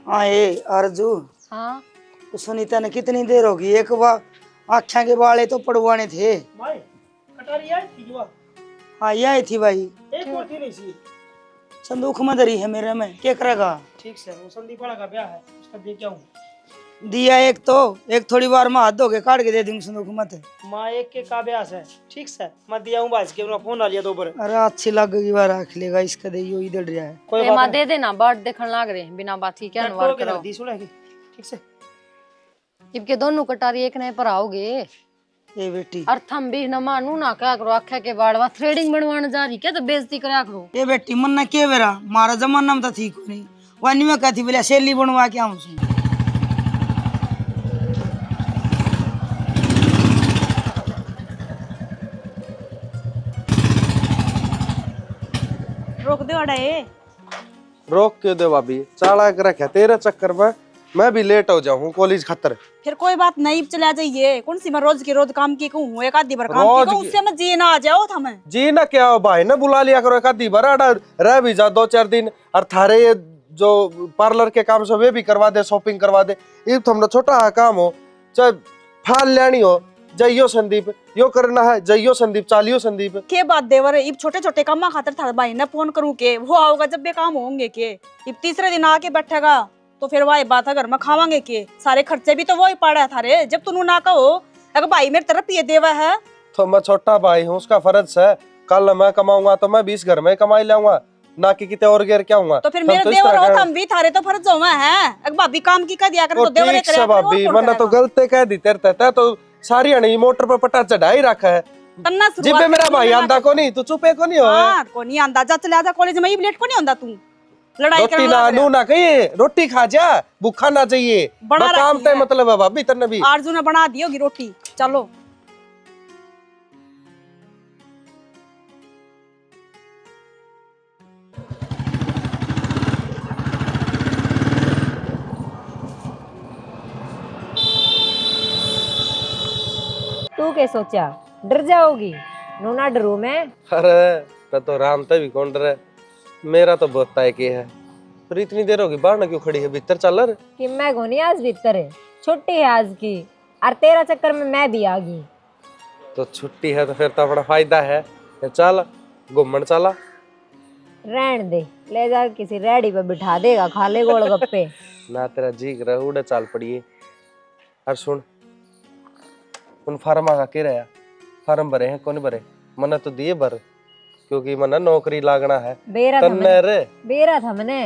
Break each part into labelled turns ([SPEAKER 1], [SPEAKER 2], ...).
[SPEAKER 1] हाँ ये अर्जू।
[SPEAKER 2] हाँ
[SPEAKER 1] तो सुनीता ने कितनी देर होगी, एक बार आँखें के बाले तो पड़वाने थे।
[SPEAKER 3] भाई कटारी आई थी जो
[SPEAKER 1] हाँ ये आई थी भाई,
[SPEAKER 3] एक और थी नहीं सी।
[SPEAKER 1] संदूक में धरी है मेरे में, क्या करेगा।
[SPEAKER 3] ठीक से वो संदीप वाला का ब्याह है, उसका दे क्या हूँ।
[SPEAKER 1] दिया एक तो, एक थोड़ी बार में हाथ धोके काट के दे दूंगी संदूक मत।
[SPEAKER 3] माँ एक के का ब्याह है, ठीक से मैं दिया हूँ बाज के फोन आ लिया दो पर।
[SPEAKER 1] अरे अच्छी लगेगी बार रख लेगा, इसका दे यो इधर रहा है।
[SPEAKER 3] कोई
[SPEAKER 2] माँ
[SPEAKER 3] बात
[SPEAKER 2] दे देना, बर्ड देखने लाग रहे हैं, बिना बात की क्या अनुवाद करो।
[SPEAKER 3] दी सुनेगी ठीक से।
[SPEAKER 2] इनके दोनों कटारी एक नए पर आओगे।
[SPEAKER 1] ये बेटी,
[SPEAKER 2] और थम भी न मानू ना क्या करो, आखे के बाड़वा थ्रेडिंग बनवाने जा रही क्या, तो बेइज्जती करा करो।
[SPEAKER 1] ये बेटी मन ना के बेरा मारा जमाना में तो ठीक हो नहीं, वानी में कहती बोले सैली बनवा के आऊं सु।
[SPEAKER 4] रोक दो अड़े।
[SPEAKER 5] रोक क्यों दे भाभी, चाला कर रखा तेरे चक्कर में मैं भी लेट हो जाऊं कॉलेज खतर।
[SPEAKER 4] फिर कोई बात नहीं, चला जाइए। कौन सी मैं रोज के रोज काम की कहूँ, एक आधी बार काम
[SPEAKER 5] रोज
[SPEAKER 4] की कहूँ,
[SPEAKER 5] की-
[SPEAKER 4] उससे मैं जी ना आ जाओ था मैं।
[SPEAKER 5] जी ना क्या हो भाई ना, बुला लिया करो एक आधी बार, रह भी जा 2-4 दिन। और थारे ये जो पार्लर के काम से वे भी करवा दे, शॉपिंग करवा दे। ये तो हमने छोटा काम हो, चाहे फाल लेनी हो जइयो संदीप, यो करना है जइयो संदीप, चालियो संदीप।
[SPEAKER 4] के बात देवर, इब छोटे छोटे काम खातर था भाई ने फोन करूँ के वो आओगा जब भी काम होंगे के। इब तीसरे दिन आके बैठेगा तो फिर वही बात है, घर में खावांगे के, सारे खर्चे भी तो वही पड़ा था रे। जब तू ना कहो अगर भाई मेरी तरफ ये देवा है
[SPEAKER 5] तो मैं छोटा भाई हूँ, उसका फर्ज है। कल मैं कमाऊंगा तो मैं 20 घर में कमाई लाऊंगा, ना कि कितने और घेर क्या हूँ।
[SPEAKER 4] तो फिर मेरे देवर हो हम भी थारे तो फर्ज हो है। अगर भाभी काम की कर दिया कर तो देवर
[SPEAKER 5] ठीक से भाभी, मैंने तो गलती कह दी तेरे ते तो सारी हनी मोटर पर पटा चढ़ाई रखा है।
[SPEAKER 4] तन्ना
[SPEAKER 5] जिब्बे मेरा भाई आंदा को नहीं, तू चुपे को नहीं हो।
[SPEAKER 4] हाँ को नहीं आंदा, जा चला जा कॉलेज में, ये लेट को नहीं आंदा तू। लड़ाई
[SPEAKER 5] रोटी ना नू ना कहिए, रोटी खा जा, भूखा ना चाहिए।
[SPEAKER 4] बना
[SPEAKER 5] काम
[SPEAKER 4] रखी
[SPEAKER 5] ते
[SPEAKER 4] है।
[SPEAKER 5] मतलब है भाभी तन्ने भी।
[SPEAKER 4] आरजू ने बना दी होगी रोटी, चलो।
[SPEAKER 6] तू क्या सोचा, डर जाओगी? नू ना डरू मैं।
[SPEAKER 5] अरे तो राम ते भी कौन डरे, मेरा तो बहुत तय के है। पर इतनी देर होगी बाहर ना क्यों खड़ी है, भीतर चल रहे।
[SPEAKER 6] कि मैं गोनी आज भीतर है, छुट्टी है आज की, और तेरा चक्कर में मैं भी आ गई।
[SPEAKER 5] तो छुट्टी है तो फिर तो अपना फायदा है, चल घूमन चला।
[SPEAKER 6] रहन दे, ले जा किसी रेडी पे बिठा देगा, खा ले गोलगप्पे।
[SPEAKER 5] ना तेरा जी कर उड़े चाल पड़िए। और सुन, उन फार्म आगा के रहा, फार्म भरे हैं कौन भरे, मना तो दिए भर, क्योंकि मना नौकरी लागना है।
[SPEAKER 6] बेरा था
[SPEAKER 5] तन्ने रे
[SPEAKER 6] बेरा था मैंने,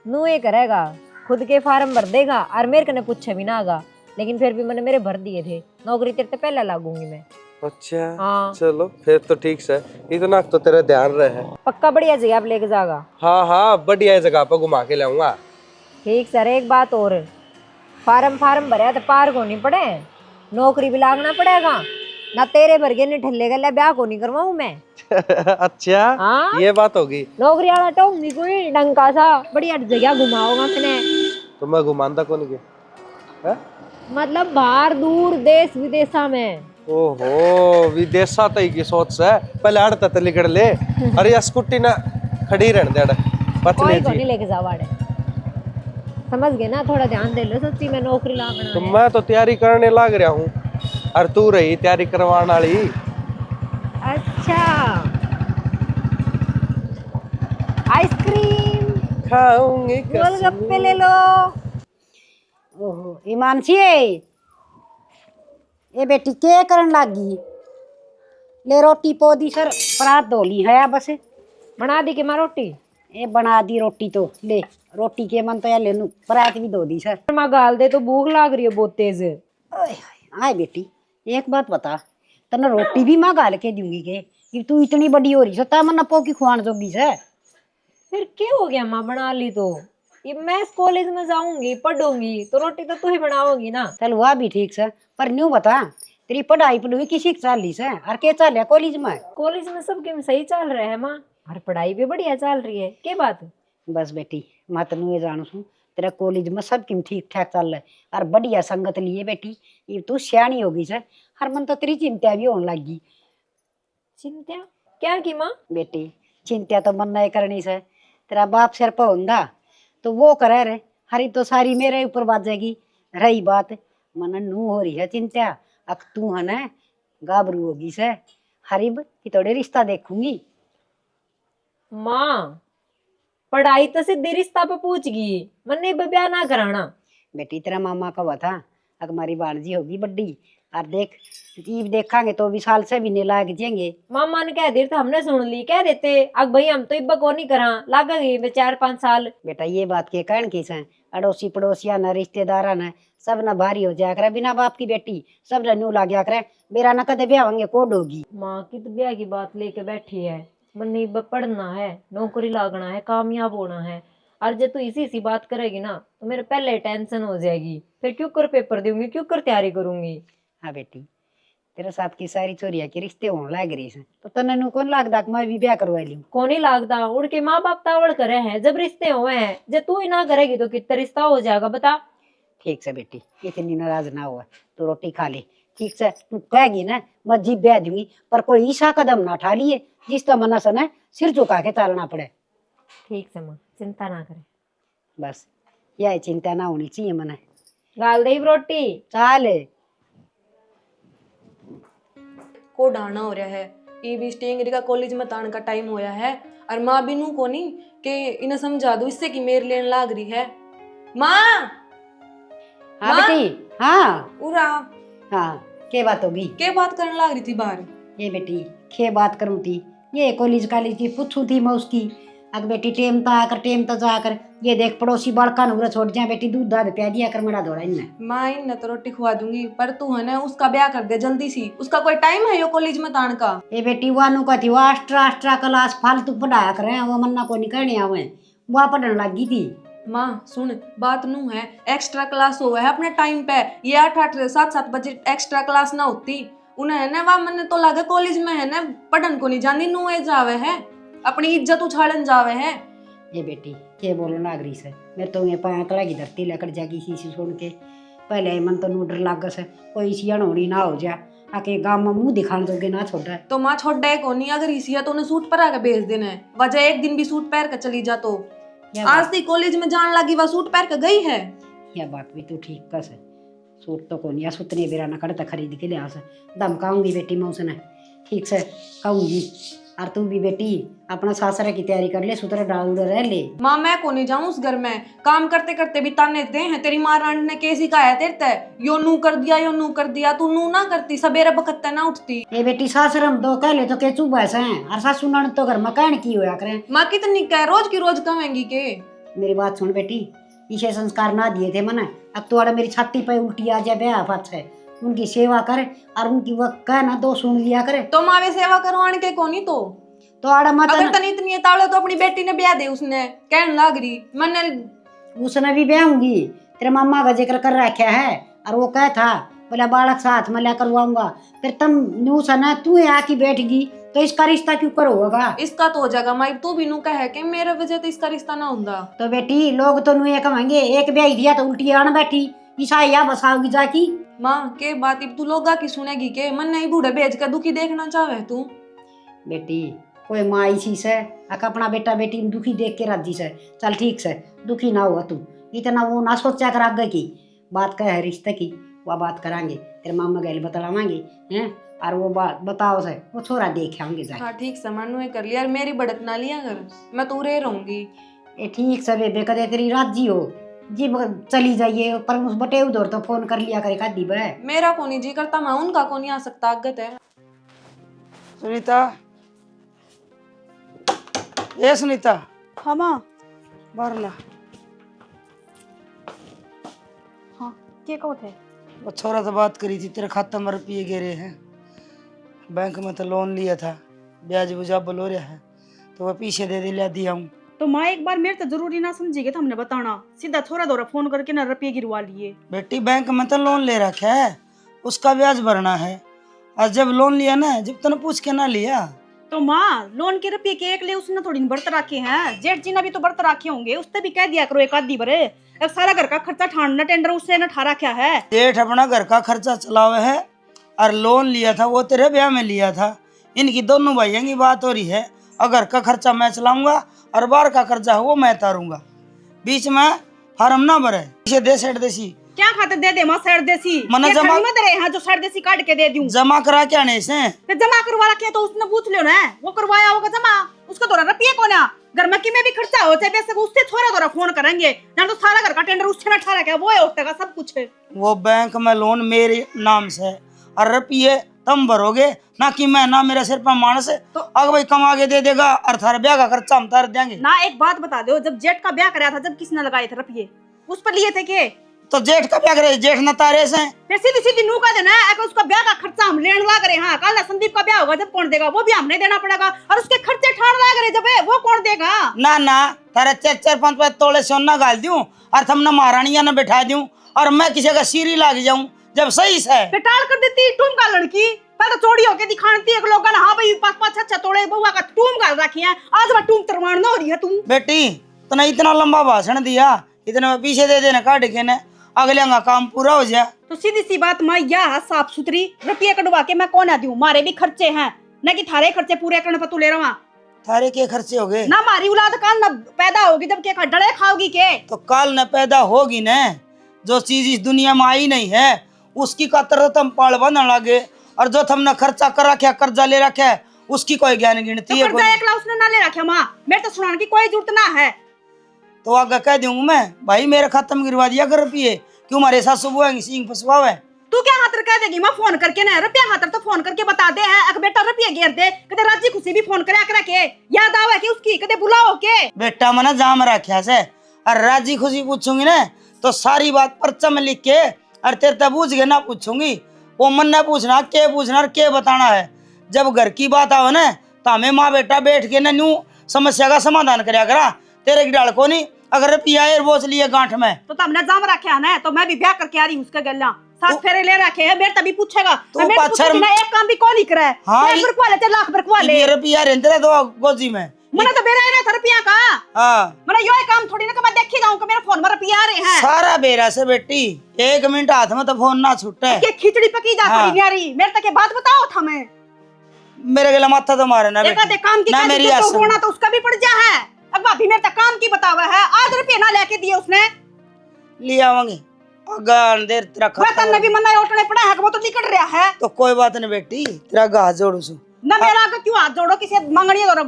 [SPEAKER 6] नू ये करेगा, खुद के फार्म भर देगा और मेरे कने पूछे भी ना आगा। लेकिन फिर भी मैंने मेरे भर दिए थे, नौकरी तेरे से पहले लागूंगी मैं।
[SPEAKER 5] अच्छा
[SPEAKER 6] हाँ
[SPEAKER 5] चलो फिर तो ठीक से, इतना तो तेरा ध्यान रहे।
[SPEAKER 6] पक्का बढ़िया जगह आप लेके जाएगा।
[SPEAKER 5] हाँ हाँ बढ़िया जगह पर घुमा के लाऊंगा।
[SPEAKER 6] ठीक सर, एक बात और, फार्म भरे तो पार को नहीं पड़े, नौकरी भी लागना पड़ेगा ना। तेरे भरगे ने ठल्ले गले ब्याह को नहीं करवाऊं मैं।
[SPEAKER 5] अच्छा
[SPEAKER 6] हाँ
[SPEAKER 5] ये बात होगी।
[SPEAKER 6] नौकरी वाला टोंगी कोई डंका सा बढ़िया जगह घुमाओगा मैंने।
[SPEAKER 5] तो मैं घुमानदा कौन के,
[SPEAKER 6] मतलब बाहर दूर देश विदेशा में।
[SPEAKER 5] ओहो विदेशा तई की सोच से पहले हड़ता तो लिकड़ ले। अरे यार स्कूटी ना खड़ी रहने दे, पतले
[SPEAKER 6] कोई को
[SPEAKER 5] जी।
[SPEAKER 6] नहीं लेके जाओ आड़े, समझ गए ना, थोड़ा ध्यान दे लो, सच्ची में नौकरी लागना
[SPEAKER 5] तो
[SPEAKER 6] है।
[SPEAKER 5] मैं तो तैयारी करने लग रहा हूँ, और तू रही तैयारी करवाने वाली।
[SPEAKER 6] अच्छा आइसक्रीम
[SPEAKER 5] खाऊंगी
[SPEAKER 6] गोलगप्पे ले लो।
[SPEAKER 7] ओहो ईमानसी ये बेटी के करन लागी, ले रोटी पो दी सर, परात धो ली है बस।
[SPEAKER 6] बना दी कि मैं रोटी?
[SPEAKER 7] ये बना दी रोटी, तो ले रोटी के मन तो या लेनू, परात भी धो दी सर।
[SPEAKER 6] माँ गाल दे तो भूख लाग रही है बहुत तेज।
[SPEAKER 7] हाय बेटी एक बात बता, तने रोटी भी माँ गाल के दूंगी के, कि तू इतनी बड़ी हो रही है ता मन पो की खुआन जोगी से।
[SPEAKER 6] फिर क्या हो गया, माँ बना ली तो। ये मैं कॉलेज में जाऊंगी पढ़ूंगी तो रोटी तो तू ही बनाओगी ना।
[SPEAKER 7] चल वह भी ठीक से, पर न्यू बता तेरी पढ़ाई पढ़ुई किसी चाल ली से, और के चाल है कॉलेज में?
[SPEAKER 6] कॉलेज में सब गेम सही चल रहे हैं माँ, और पढ़ाई भी बढ़िया चल रही है। क्या बात?
[SPEAKER 7] बस बेटी मैं तेन ये जानू छू, तेरा कॉलेज में सब किम ठीक ठाक चल रहा है, और बढ़िया संगत लिए बेटी, ये तू सियाणी होगी सर, हर मन तो तेरी चिंता भी होने लगी।
[SPEAKER 6] चिंता क्या की माँ?
[SPEAKER 7] बेटी चिंता तो मन नहीं करनी से, तेरा बाप सिर पर होंदा तो वो करे रे, हरी तो सारी मेरे ऊपर बात जाएगी। रही बात मन नू हो रही है चिंता, अक तू है ना गाबरू होगी से हरीब की थोड़े रिश्ता देखूंगी।
[SPEAKER 6] माँ पढ़ाई तो सीधे रिश्ता पे पूछ गई, मन्ने ब्याह ना कराना।
[SPEAKER 7] बेटी तेरा मामा का हुआ था, अग हमारी भाणजी होगी बड्डी, और देख जीव देखांगे तो भी साल से भी नहीं लाग जाएंगे।
[SPEAKER 6] मामा ने कह दी तो हमने सुन ली, कह देते अब भाई हम तो इब्बा को नहीं करा लागेगी 4-5 साल।
[SPEAKER 7] बेटा ये बात के कहन किस है, अड़ोसी पड़ोसिया न रिश्तेदारा न सब न भारी हो जाया करे, बिना बाप की बेटी सब न नू ला गया करे, मेरा न कदे ब्याह होंगे कोड होगी।
[SPEAKER 6] माँ की तो ब्याह की बात लेके बैठी है, मन्ने इब्बा पढ़ना है, नौकरी लागना है, कामयाब होना है। और जब तू इसी बात करेगी ना तो मेरे पहले टेंशन हो जाएगी, फिर क्यों कर पेपर दूंगी, क्यों कर तैयारी करूंगी।
[SPEAKER 7] हाँ बेटी तेरे साथ की सारी चोरिया के रिश्ते होने लग रही है तो तने नू कौन लागदा मैं भी ब्याह करवा लूं।
[SPEAKER 6] कौन ही लागदा, उनके माँ बाप तावड़ करे हैं, जब रिश्ते हुए हैं, जब तू ही ना करेगी तो कितना रिश्ता हो जाएगा बता।
[SPEAKER 7] ठीक से बेटी इतनी नाराज ना हुआ, तू रोटी खा ले। ठीक से तू कहेगी ना मैं जी ब्याह दूंगी, पर कोई ईसा कदम ना उठा लिए जिसका मना से ना सिर झुका के चलना पड़े।
[SPEAKER 6] ठीक से माँ चिंता ना करे,
[SPEAKER 7] बस यह चिंता ना होनी चाहिए मने।
[SPEAKER 6] गाल दही रोटी
[SPEAKER 7] चाल
[SPEAKER 8] को डाना हो रहा है, ये भी स्टेंगरी का कॉलेज में तान का टाइम होया है, और माँ भी नू को नहीं के इन्हें समझा दो इससे कि मेरे लेन लाग रही है। माँ
[SPEAKER 7] हाँ
[SPEAKER 8] माँ?
[SPEAKER 7] बेटी हाँ
[SPEAKER 8] उरा
[SPEAKER 7] हाँ के बात होगी,
[SPEAKER 8] के बात करने लाग रही थी बाहर।
[SPEAKER 7] ये बेटी खे बात करूँ थी, ये कॉलेज की पूछू थी मैं उसकी। अग बेटी टेम तो आकर टेम तो जाकर ये देख पड़ोसी बड़का नूरा छोड़ जाए बेटी, दूध दाद प्या दिया कर मड़ा दौड़ा इन्हें।
[SPEAKER 8] माँ इन्हें तो रोटी खुआ दूंगी, पर तू है ना उसका ब्याह कर दे जल्दी सी, उसका कोई टाइम है यो कॉलेज में तान का।
[SPEAKER 7] ये बेटी वानू का थी वो एक्स्ट्रा क्लास फालतू पढ़ाया करे, वो मन्ना को निकलने आवे वह पढ़ने लगी थी।
[SPEAKER 8] माँ सुन बात नू है, एक्स्ट्रा क्लास हुआ है अपने टाइम पे, ये 8-7 बजे एक्स्ट्रा क्लास ना होती उन्हें है ना, वह मैंने तो लगे कॉलेज में है ना पढ़न को नहीं जानी, नू जावे है अपनी इज्जत उछाड़न जावे है।
[SPEAKER 7] ये बेटी के बोलो नागरी से मैं तो ये पाकड़ा की धरती लेकर जागी सी सुन के पहले मन तो नू डर लाग से कोई सी अणोड़ी ना हो जा, आके गाँव में मुंह दिखाने दोगे ना छोड़ा
[SPEAKER 8] तो माँ छोड़ दे को नहीं, अगर इसी है तो उन्हें सूट पर आके भेज देना है, वजह एक दिन भी सूट पहन के चली जा तो आज थी कॉलेज में जान लगी वह सूट पहन के गई है।
[SPEAKER 7] यह बात भी तो ठीक कस है, सूट तो कौन या सुतने बेरा न करता खरीद के लिया से धमकाऊंगी बेटी मैं उसने, ठीक से कहूंगी। और तू भी बेटी अपना सासरे की तैयारी कर ले, सुतरे डाल उधर रह ले।
[SPEAKER 8] माँ मैं को नहीं जाऊँ उस घर में, काम करते करते भी ताने दे हैं, तेरी माँ रानी ने कैसी कहा है तेरे ते यो नू कर दिया यो नू कर दिया, तू नू ना करती सवेरे बखत ना उठती।
[SPEAKER 7] ये बेटी सासरम तो कह ले तो के चुप ऐसे हैं, और सासू नन तो घर में कहन की होया करें।
[SPEAKER 8] माँ कितनी कह रोज की रोज कहेंगी के।
[SPEAKER 7] मेरी बात सुन बेटी, इसे संस्कार ना दिए थे मना, अब तो मेरी छाती पे उल्टी आ जाए ब्याह बात है, उनकी सेवा करे और उनकी वह कह ना दो सुन लिया करे।
[SPEAKER 8] तो माँ वे सेवा करवाने के को नहीं तो
[SPEAKER 7] आड़ा मत
[SPEAKER 8] अगर तनी इतनी तावड़े तो अपनी बेटी ने ब्याह दे, उसने कहने लाग रही मैंने
[SPEAKER 7] उसने भी ब्याह होंगी, तेरे मामा का जिक्र कर रखा है, और वो कह था बोला बालक साथ में लेकर करवाऊंगा, फिर तुम न्यूज है ना तू आके बैठ गई तो इसका रिश्ता क्यों करो होगा।
[SPEAKER 8] इसका तो हो जाएगा माई, तू भी नू कहे कि मेरे वजह तो इसका रिश्ता ना होगा।
[SPEAKER 7] तो बेटी लोग तो नुए कहेंगे एक ब्याह दिया तो उल्टी आना बैठी ईसाइया बसाओगी जाकी।
[SPEAKER 8] माँ के बात तू लोगा की सुनेगी के, मन नहीं बूढ़े भेज के दुखी देखना चाहे तू।
[SPEAKER 7] बेटी कोई माँ इसी से अपना बेटा बेटी दुखी देख के राजी से चल ठीक से दुखी ना हुआ तू, इतना वो ना सोचा कर आगे की बात कहे रिश्ते की, वह बात करांगे तेरे मामा गैल बतलावांगे हैं, और वो बात बताओ से वो छोरा देखे आएंगे जाके।
[SPEAKER 8] हाँ ठीक से मनु कर लिया, मेरी बढ़त ना लिया कर, मैं तो रे रहूंगी।
[SPEAKER 7] ये ठीक से बेबे कदे तेरी राजी हो जी चली जाइए, पर उस बटे उधर तो फोन कर लिया करे दी बे।
[SPEAKER 8] मेरा को नहीं जी करता, मैं उनका को नहीं आ सकता आगत है।
[SPEAKER 1] सुनीता, ये सुनीता
[SPEAKER 4] हाँ माँ।
[SPEAKER 1] बाहर ला।
[SPEAKER 4] हाँ के कहो थे?
[SPEAKER 1] वो छोरा से बात करी थी, तेरे खाते में रुपये गिरे हैं, बैंक में तो लोन लिया था, ब्याज बुजाबल हो रहा है, तो वह पीछे दे दिला दिया हूँ।
[SPEAKER 4] तो माँ एक बार मेरे तो जरूरी ना समझेगी तो हमने बताना, सीधा छोरा दौरा फोन करके ना रुपये गिरवा लिए।
[SPEAKER 1] बेटी बैंक में तो लोन ले रखा है, उसका ब्याज भरना है, और जब लोन लिया ना जब तूने पूछ के ना लिया।
[SPEAKER 4] तो माँ लोन के रुपये के एक ले उसने थोड़ी बर्त रखे हैं, जेठ जी ने भी तो बर्त रखे होंगे, उससे भी कह दिया करो एक आधी बरे, अब सारा घर का खर्चा ठाणना टेंडर उससे न ठा रखा है।
[SPEAKER 1] जेठ अपना घर का खर्चा चलावे है, और लोन लिया था वो तेरे ब्याह में लिया था, इनकी दोनों भाइयों की बात हो रही है, और घर का खर्चा मैं चलाऊंगा और बाहर का खर्चा है वो मैं तारूंगा, बीच में और हम ना भरे इसे दे सेठ देसी
[SPEAKER 4] क्या खातिर दे दे मां सर देसी
[SPEAKER 1] मना
[SPEAKER 4] ये
[SPEAKER 1] जमा-
[SPEAKER 4] थाली में दे हां जो सर देसी काट के दे दूं
[SPEAKER 1] जमा करा क्या नहीं से
[SPEAKER 4] फिर जमा करवा रखे तो उसने पूछ लियो ना वो करवाया होगा जमा उसका दौरा रुपये को ना घर में में भी खर्चा होता है वैसे उससे थोड़ा थोड़ा फोन करेंगे ना तो सारा घर का टेंडर उससे ना ठहरा क्या वो है उठेगा सब कुछ है
[SPEAKER 1] वो बैंक में लोन मेरे नाम से है और रुपये तुम भरोगे ना कि मैं ना मेरे सिर पर मानस है तो अगर भाई कमा के दे देगा और थारे ब्याह का खर्चा हम तार देंगे
[SPEAKER 4] ना। एक बात बता दो जब जेठ का ब्याह कराया था जब किसने लगाए थे रुपये उस पर लिए थे के
[SPEAKER 1] तो जेठ का ब्याह करे जेठ न तारे से
[SPEAKER 4] फिर सीधी सीधी नू का देना है अगर उसका ब्याह का खर्चा हम लेने लग रहे हैं कल संदीप का ब्याह होगा जब कौन देगा वो भी हमने देना पड़ेगा और उसके खर्चे ठाण लग रहे जब है वो कौन देगा
[SPEAKER 1] ना ना तारे 4-5 तोले सोना गाल दूं और तुमने महारानिया ने बैठा दूं और मैं किसी का सीरी लाग जाऊं जब सही से
[SPEAKER 4] फिर टाल कर देती टूम का लड़की पहले तो चोरी होके दिखाती एक लोग हाँ भाई 5-5 तोड़े बउआ का टूम गाल रखी है आज वह टूम तरवान न हो रही है तुम
[SPEAKER 1] बेटी तूने इतना लंबा भाषण दिया इतने में पीछे दे देना काट के ने अगले का काम पूरा हो जाए
[SPEAKER 4] तो सीधी सी बात मैं यह साफ सुथरी रुपये कटवा के मैं कौन दूं मारे भी खर्चे हैं न कि थारे खर्चे पूरे करने पर तू ले रहा
[SPEAKER 1] थारे के खर्चे हो गए
[SPEAKER 4] ना हमारी औलाद काल न पैदा होगी जब के डले खाओगी के
[SPEAKER 1] तो काल न पैदा होगी न जो चीज इस दुनिया में आई नहीं है उसकी कतर तुम पाल बंधन लगे और जो तुमने खर्चा कर रखा कर्जा ले रखा है उसकी कोई ज्ञान गिनती है
[SPEAKER 4] कर्जा एक उसने ना ले रखा माँ मेरे तो सुनाने की कोई जरूरत ना है
[SPEAKER 1] तो आगे कह दूंगा मैं भाई मेरे खाता में गिरवा दिया कर रुपये क्यों हमारे साथ सुबह सिंह फंसवावे
[SPEAKER 4] तू क्या हाथ कह देगी मैं फोन करके ना रुपया हाथ तो फोन करके बता दे है अगर बेटा रुपया घेर दे कदे राजी खुशी भी फोन करा के याद आवे कि उसकी कदे बुलाओ के
[SPEAKER 1] बेटा मना जाम रखा से और राजी खुशी पूछूंगी ना तो सारी बात पर्चा में लिख के और तेरे तब पूछ के ना पूछूंगी वो मन ना पूछना और के बताना है जब घर की बात आवे ना तो हमें माँ बेटा बैठ के ना न्यू समस्या का समाधान कराया करा तेरे की डाल को नहीं अगर रुपया बोझ लिए गांठ में
[SPEAKER 4] तो हमने जाम रखे है ना तो मैं भी ब्याह करके आ रही हूँ उसका गल्ला साथ फेरे ले रखे है मेरे तभी पूछेगा
[SPEAKER 1] तू पाछर
[SPEAKER 4] ना एक काम भी कौन ही करे
[SPEAKER 1] हाँ,
[SPEAKER 4] एक रुपया ले लाख रुपया ले
[SPEAKER 1] ये रुपया रेंद्रे दो गोजी में
[SPEAKER 4] मना तो बेरा है ना रुपया का
[SPEAKER 1] हाँ
[SPEAKER 4] मना यो काम थोड़ी ना कि मैं देखी जाऊं कि मेरे फोन में रुपया आ रहे हैं
[SPEAKER 1] सारा बेरा से बेटी 1 मिनट हाथ में तो फोन ना छूटे
[SPEAKER 4] कि खिचड़ी पकी जा
[SPEAKER 1] हाँ।
[SPEAKER 4] रही न्यारी मेरे तक ये बात बताओ था मैं
[SPEAKER 1] मेरे गला माथा तो मारे ना
[SPEAKER 4] एक आधे काम की
[SPEAKER 1] ना मेरी
[SPEAKER 4] तो
[SPEAKER 1] आसन।
[SPEAKER 4] होना तो उसका भी पड़ जा है अब भाभी मेरे तक काम की बतावा है आज रुपये ना लेके दिए उसने
[SPEAKER 1] लिया आवांगे अगर देर तेरा
[SPEAKER 4] वेतन
[SPEAKER 1] खाता
[SPEAKER 4] ने भी मना उठने पड़ा है कि वो तो निकल रहा है
[SPEAKER 1] तो कोई बात नहीं बेटी तेरा घास जोड़ू सु
[SPEAKER 4] ना मेरा आगे क्यों हाथ जोड़ो किसी मंगनी और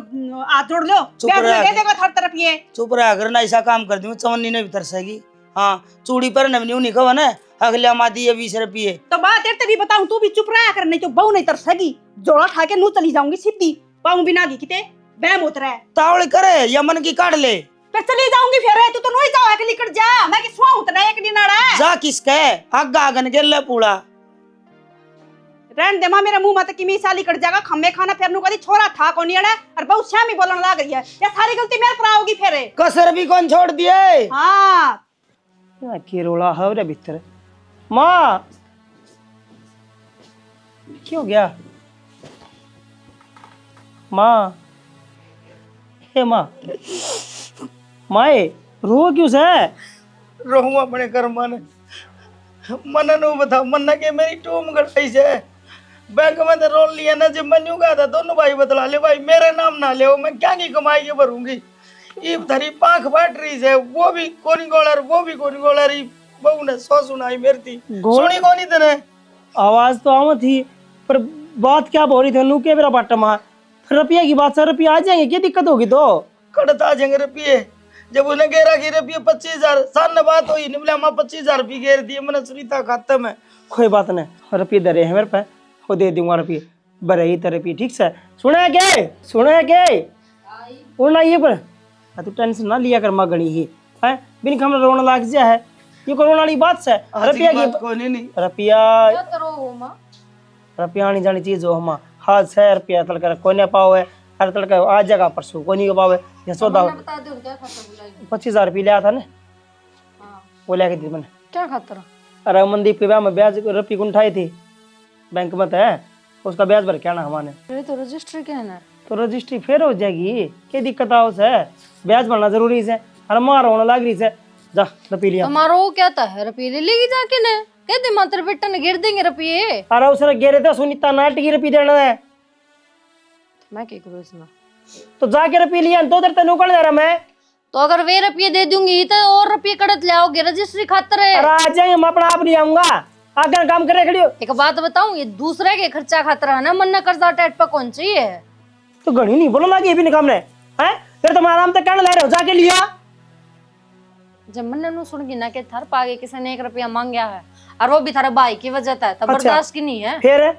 [SPEAKER 4] हाथ जोड़ लो
[SPEAKER 1] चुप
[SPEAKER 4] ब्याज में
[SPEAKER 1] रह।
[SPEAKER 4] दे देगा हर तरफ ये
[SPEAKER 1] चुप रहा अगर ना ऐसा काम कर दूं चवन्नी ने भी तरसेगी हाँ चूड़ी पर नवनी नहीं कहो ना अगले मादी 20 रुपये
[SPEAKER 4] तो बात तेरे तभी बताऊं तू भी चुप रहा कर नहीं तो बहु नहीं तरसेगी जोड़ा खा के नू चली जाऊंगी सीधी पाऊं बिना की किते बैम होता है
[SPEAKER 1] तावड़ करे या मन की काट ले
[SPEAKER 4] फिर चली जाऊंगी फिर तू तो नहीं जाओ कि निकट जा मैं कि सुआ उतना एक दिन आड़ा
[SPEAKER 1] जा किसके आगा आगन गेले पूड़ा
[SPEAKER 4] रहन दे मां मेरे मुंह मत की मिसाली कट जाएगा खम्मे खाना फिर नु कदी छोरा था कोनी अड़े और बहुत श्यामी बोलने लग रही है ये सारी गलती मेरे पर आओगी फिर
[SPEAKER 1] कसर भी कौन छोड़ दिए
[SPEAKER 4] हां
[SPEAKER 3] की रोला है रे भीतर माँ क्यों गया माँ हे माँ माए रो क्यों से
[SPEAKER 1] रहूं अपने कर मन नु बता मन के मेरी टूम गड़ाई से बैंक में तो रोन लिया ना जब मनु का था दोनों भाई बतला ले भाई मेरे नाम ना ले मैं क्या की कमाई के भरूंगी ये धरी पांख बाट रही है वो भी कोनी गोलर बहू ने सौ सुनाई मेरी थी सुनी कोनी तने
[SPEAKER 3] आवाज तो आवा थी पर बात क्या बोल रही थी नू के मेरा बाटा माँ रुपया की बात से रुपया आ जाएंगे क्या दिक्कत होगी तो
[SPEAKER 1] कड़ता जंग रुपये जब उन्हें गेरा की रुपये 25,000 सामने बात हुई निबला माँ 25,000 रुपये घेर दिए मैंने सुनीता खाते में
[SPEAKER 3] कोई बात नहीं रुपये दे रहे हैं मेरे पे वो दे दूंगा रुपये बरे ही तरह ठीक से सुना के उड़ना ये पर तू टेंशन ना लिया कर मगनी ही है बिन कम रोना लाग जा है ये कोरोना वाली बात से रुपया की
[SPEAKER 1] कोनी नहीं
[SPEAKER 3] रुपया
[SPEAKER 2] क्या करो हो माँ
[SPEAKER 3] रुपया आनी जानी चीज हो हम हाथ से रुपया तलकर कोई नहीं पाओ है हर तलकर आज जगह परसों कोई नहीं पाओ है सौदा
[SPEAKER 2] बता दो क्या खाता बुलाई
[SPEAKER 3] 25,000 रुपये लिया था ना वो लेके दी मैंने
[SPEAKER 2] क्या खाता
[SPEAKER 3] अरे मनदीप के ब्याह में ब्याज रुपये को उठाई थी बैंक में तो है उसका ब्याज भर क्या ना हमारे
[SPEAKER 2] मेरे तो रजिस्ट्री क्या है ना
[SPEAKER 3] तो रजिस्ट्री फेर हो जाएगी क्या दिक्कत आओ से ब्याज भरना जरूरी है अरे मार होने लग रही से जा रुपये लिया
[SPEAKER 2] हमारा वो क्या था रुपये ले लेगी जाके ने कहते मात्र बेटा ने गिर देंगे रुपये
[SPEAKER 3] अरे उसने गिरे थे सुनीता नाट की रुपये देना है
[SPEAKER 2] मैं क्या करूँ इसमें
[SPEAKER 3] तो जाके रुपये लिया तो उधर तेन उकड़ जा रहा मैं
[SPEAKER 2] तो अगर वे रुपये दे दूंगी तो और रुपये कड़त ले आओगे रजिस्ट्री खातर है।
[SPEAKER 3] अरे आ जाएंगे, मैं अपना आप नहीं आऊंगा, आकर काम करे खड़ी हो।
[SPEAKER 2] एक बात बताऊं, ये दूसरे के खर्चा खातर है ना, मन कर्जा टेट पर कौन चाहिए।
[SPEAKER 3] तो घड़ी नहीं बोलो ना कि ये भी नहीं काम है, फिर तुम आराम से कहने ले रहे हो जाके लिया।
[SPEAKER 2] जब मन नु सुन गी ना कि थर पागे किसी ने 1 रुपया मांगया है और वो भी थारे भाई की वजह है, तब बर्दाश्त की नहीं है।
[SPEAKER 3] फिर